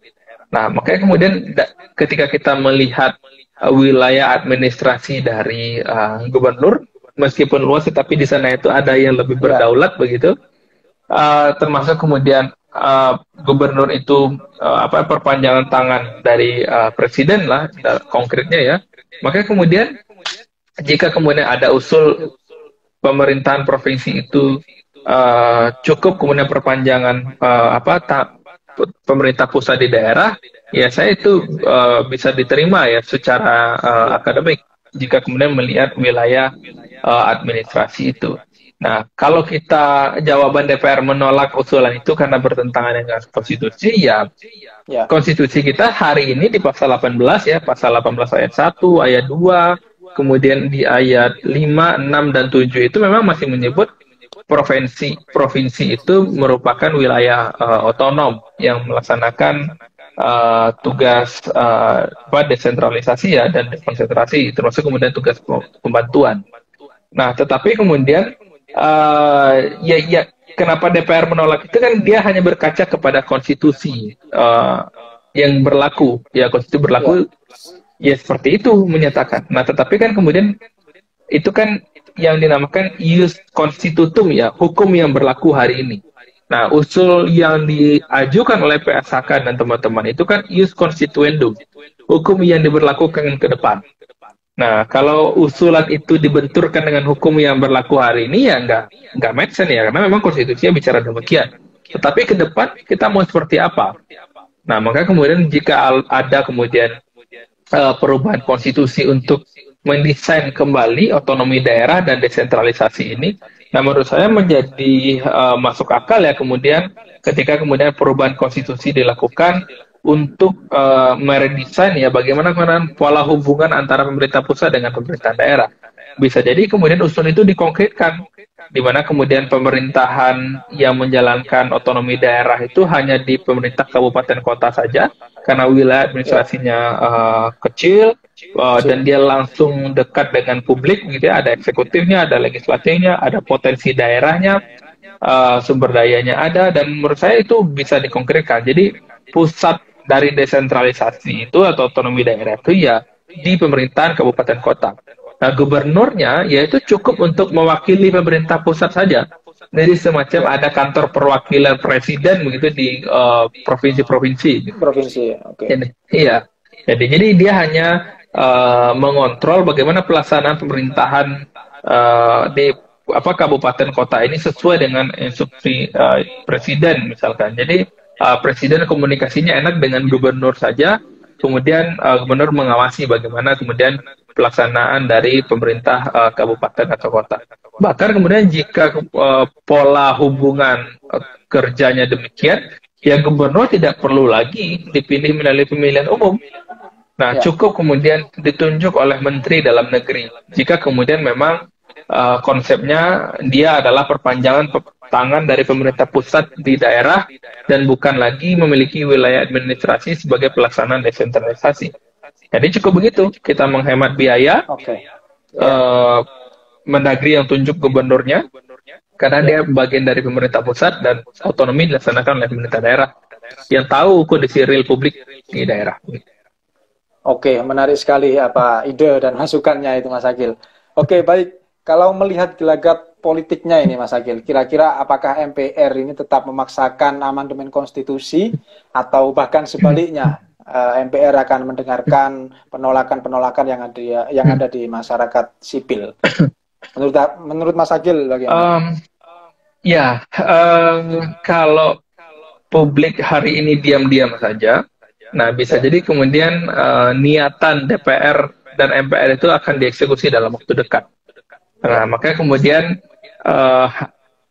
Nah, makanya kemudian ketika kita melihat wilayah administrasi dari gubernur, meskipun luas, tetapi di sana itu ada yang lebih berdaulat begitu. Termasuk kemudian gubernur itu perpanjangan tangan dari presiden lah, konkretnya ya. Makanya kemudian jika kemudian ada usul pemerintahan provinsi itu cukup kemudian perpanjangan pemerintah pusat di daerah, ya saya itu bisa diterima ya secara akademik jika kemudian melihat wilayah administrasi itu. Nah, kalau kita jawaban DPR menolak usulan itu karena bertentangan dengan konstitusi, ya konstitusi kita hari ini di pasal 18 ya, pasal 18 ayat 1, ayat 2, kemudian di ayat 5, 6, dan 7 itu memang masih menyebut provinsi itu merupakan wilayah otonom yang melaksanakan tugas desentralisasi ya dan dekonsentrasi, termasuk kemudian tugas pembantuan. Nah, tetapi kemudian kenapa DPR menolak itu kan dia hanya berkaca kepada konstitusi yang berlaku, ya konstitusi berlaku ya seperti itu menyatakan. Nah, tetapi kan kemudian itu kan yang dinamakan ius constitutum ya, hukum yang berlaku hari ini. Nah, usul yang diajukan oleh PSHK dan teman-teman itu kan ius constituendum, hukum yang diberlakukan ke depan. Nah, kalau usulan itu dibenturkan dengan hukum yang berlaku hari ini ya nggak make sense ya, karena memang konstitusinya bicara demikian. Tetapi ke depan kita mau seperti apa? Nah, maka kemudian jika ada kemudian perubahan konstitusi untuk mendesain kembali otonomi daerah dan desentralisasi ini, nah menurut saya menjadi masuk akal ya kemudian ketika kemudian perubahan konstitusi dilakukan untuk meredesain ya bagaimana pola hubungan antara pemerintah pusat dengan pemerintah daerah. Bisa jadi kemudian usul itu dikonkretkan, di mana kemudian pemerintahan yang menjalankan otonomi daerah itu hanya di pemerintah kabupaten kota saja, karena wilayah administrasinya kecil, dan dia langsung dekat dengan publik, gitu ya. Ada eksekutifnya, ada legislatifnya, ada potensi daerahnya, sumber dayanya ada, dan menurut saya itu bisa dikonkretkan. Jadi pusat dari desentralisasi itu atau otonomi daerah itu ya di pemerintahan kabupaten kota. Nah, gubernurnya yaitu cukup untuk mewakili pemerintah pusat saja. Jadi semacam ada kantor perwakilan presiden begitu di provinsi-provinsi. Provinsi, oke. Iya. Jadi dia hanya mengontrol bagaimana pelaksanaan pemerintahan di kabupaten kota ini sesuai dengan instruksi presiden misalkan. Jadi presiden komunikasinya enak dengan gubernur saja, kemudian gubernur mengawasi bagaimana kemudian pelaksanaan dari pemerintah kabupaten atau kota. Bahkan kemudian jika pola hubungan kerjanya demikian, ya gubernur tidak perlu lagi dipilih melalui pemilihan umum. Nah, cukup kemudian ditunjuk oleh Menteri Dalam Negeri. Jika kemudian memang konsepnya dia adalah perpanjangan tangan dari pemerintah pusat di daerah dan bukan lagi memiliki wilayah administrasi sebagai pelaksanaan desentralisasi. Jadi cukup begitu, kita menghemat biaya. Mendagri yang tunjuk gubernurnya, karena dia bagian dari pemerintah pusat dan otonomi dilaksanakan oleh pemerintah daerah yang tahu kondisi real publik di daerah. Oke, menarik sekali apa ide dan masukannya itu Mas Agil. Oke, baik. Kalau melihat gelagat politiknya ini Mas Agil, kira-kira apakah MPR ini tetap memaksakan amandemen konstitusi atau bahkan sebaliknya MPR akan mendengarkan penolakan-penolakan yang ada di masyarakat sipil? Menurut Mas Agil bagaimana? Kalau publik hari ini diam-diam saja, nah bisa jadi kemudian niatan DPR dan MPR itu akan dieksekusi dalam waktu dekat. Nah, makanya kemudian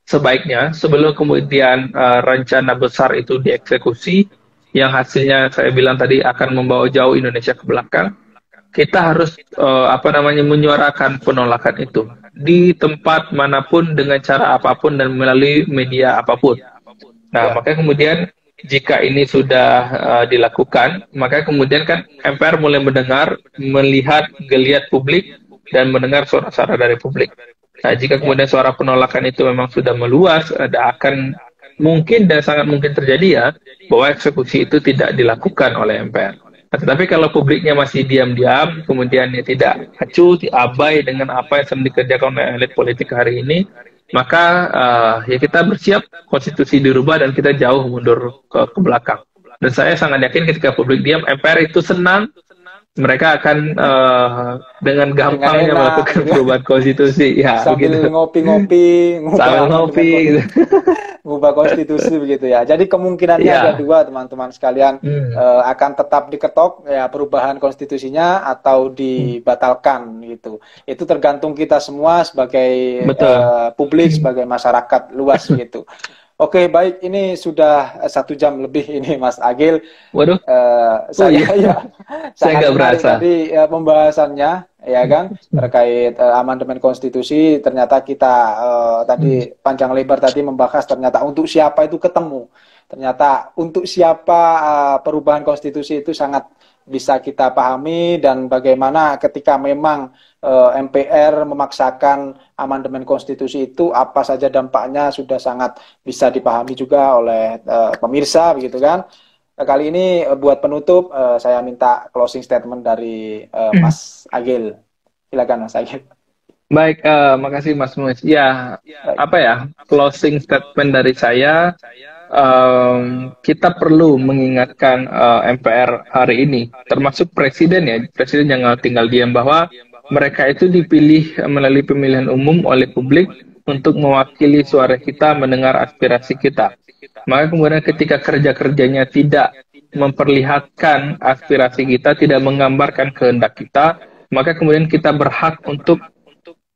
sebaiknya sebelum kemudian rencana besar itu dieksekusi, yang hasilnya saya bilang tadi akan membawa jauh Indonesia ke belakang, kita harus menyuarakan penolakan itu di tempat manapun dengan cara apapun dan melalui media apapun. Nah, makanya kemudian jika ini sudah dilakukan, maka kemudian kan MPR mulai mendengar, melihat geliat publik dan mendengar suara-suara dari publik. Nah, jika Ya. kemudian suara penolakan itu memang sudah meluas, ada akan mungkin dan sangat mungkin terjadi ya bahwa eksekusi itu tidak dilakukan oleh MPR. Nah, tetapi kalau publiknya masih diam-diam, kemudian dia tidak acuh, abai dengan apa yang sedang dikerjakan oleh elit politik hari ini, maka ya kita bersiap konstitusi dirubah dan kita jauh mundur ke belakang. Dan saya sangat yakin ketika publik diam, MPR itu senang, mereka akan dengan Dengan gampangnya enak melakukan gitu ya. perubahan konstitusi, ya Sambil begitu. ngopi-ngopi, ngubah Sambil amandemen ngopi, gitu. ngubah konstitusi begitu ya. Jadi kemungkinannya ada Ya, dua teman-teman sekalian, hmm, akan tetap diketok ya perubahan konstitusinya atau dibatalkan gitu. Itu tergantung kita semua sebagai betul. publik, sebagai masyarakat luas gitu. Oke, baik, ini sudah 1 jam lebih ini Mas Agil. Waduh, oh Saya iya, ya saya sangat nggak menarik berasa. tadi pembahasannya ya kan terkait amandemen konstitusi. Ternyata kita tadi panjang lebar tadi membahas ternyata untuk siapa itu ketemu. Ternyata untuk siapa perubahan konstitusi itu sangat bisa kita pahami, dan bagaimana ketika memang MPR memaksakan amandemen konstitusi itu apa saja dampaknya sudah sangat bisa dipahami juga oleh pemirsa begitu kan. Kali ini buat penutup saya minta closing statement dari Mas Agil. Silakan Mas Agil. Baik, makasih Mas Mus. Ya, Baik. apa ya, closing statement dari saya, kita perlu mengingatkan MPR hari ini, termasuk Presiden ya, Presiden jangan tinggal diam bahwa mereka itu dipilih melalui pemilihan umum oleh publik untuk mewakili suara kita, mendengar aspirasi kita. Maka kemudian ketika kerja-kerjanya tidak memperlihatkan aspirasi kita, tidak menggambarkan kehendak kita, maka kemudian kita berhak untuk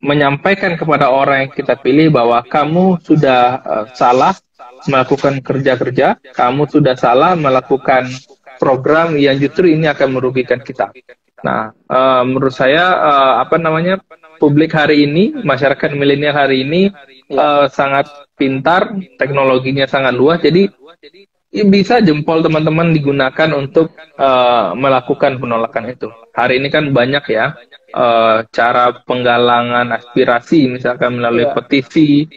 menyampaikan kepada orang yang kita pilih bahwa kamu sudah salah melakukan kerja-kerja, kamu sudah salah melakukan program yang justru ini akan merugikan kita. Nah, menurut saya apa namanya, publik hari ini, masyarakat milenial hari ini Ya. sangat pintar, teknologinya sangat luas, jadi ya bisa jempol teman-teman digunakan untuk melakukan penolakan itu. Hari ini kan banyak ya cara penggalangan aspirasi, misalkan melalui Ya. petisi,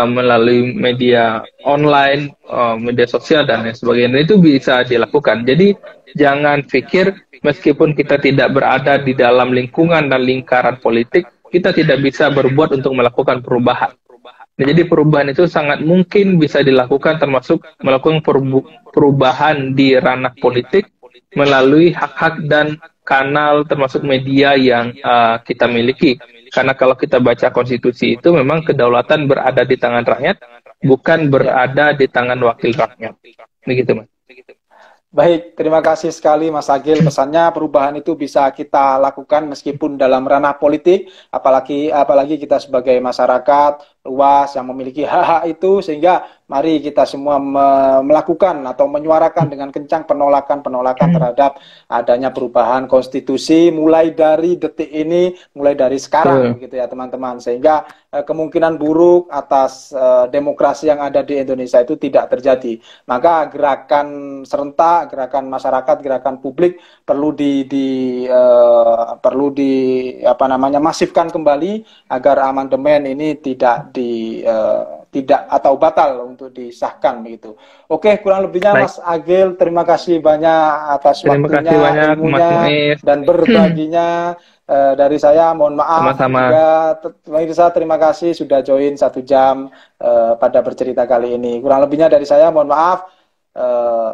melalui media online, media sosial dan lain sebagainya, itu bisa dilakukan. Jadi jangan pikir meskipun kita tidak berada di dalam lingkungan dan lingkaran politik, kita tidak bisa berbuat untuk melakukan perubahan. Nah, jadi perubahan itu sangat mungkin bisa dilakukan, termasuk melakukan perubahan di ranah politik melalui hak-hak dan kanal termasuk media yang kita miliki. Karena kalau kita baca konstitusi itu memang kedaulatan berada di tangan rakyat, bukan Ya. berada di tangan wakil rakyat. Begitu, Mas. Baik, terima kasih sekali Mas Agil. Pesannya perubahan itu bisa kita lakukan meskipun dalam ranah politik, apalagi kita sebagai masyarakat luas yang memiliki hak-hak itu, sehingga mari kita semua melakukan atau menyuarakan dengan kencang penolakan terhadap adanya perubahan konstitusi mulai dari detik ini, mulai dari sekarang gitu ya teman-teman, sehingga kemungkinan buruk atas demokrasi yang ada di Indonesia itu tidak terjadi. Maka gerakan serentak, gerakan masyarakat, gerakan publik perlu masifkan kembali agar amandemen ini tidak atau batal untuk disahkan begitu. Oke, kurang lebihnya Baik. Mas Agil, terima kasih banyak atas Terima kasih waktunya, banyak, Mas ilmunya Muiz. dan berbaginya. Dari saya mohon maaf Sama-sama. juga, pemirsa terima kasih sudah join 1 jam pada bercerita kali ini. Kurang lebihnya dari saya mohon maaf.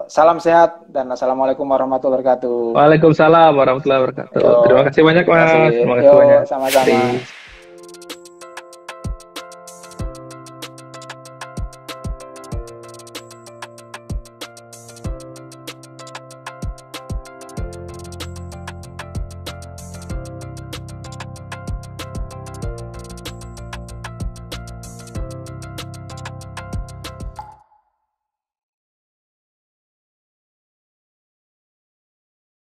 Salam sehat dan assalamualaikum warahmatullahi wabarakatuh. Waalaikumsalam warahmatullahi wabarakatuh. Yo, Terima kasih banyak, terima kasih. Mas. Terima kasih Yo, banyak. sama-sama. Mari.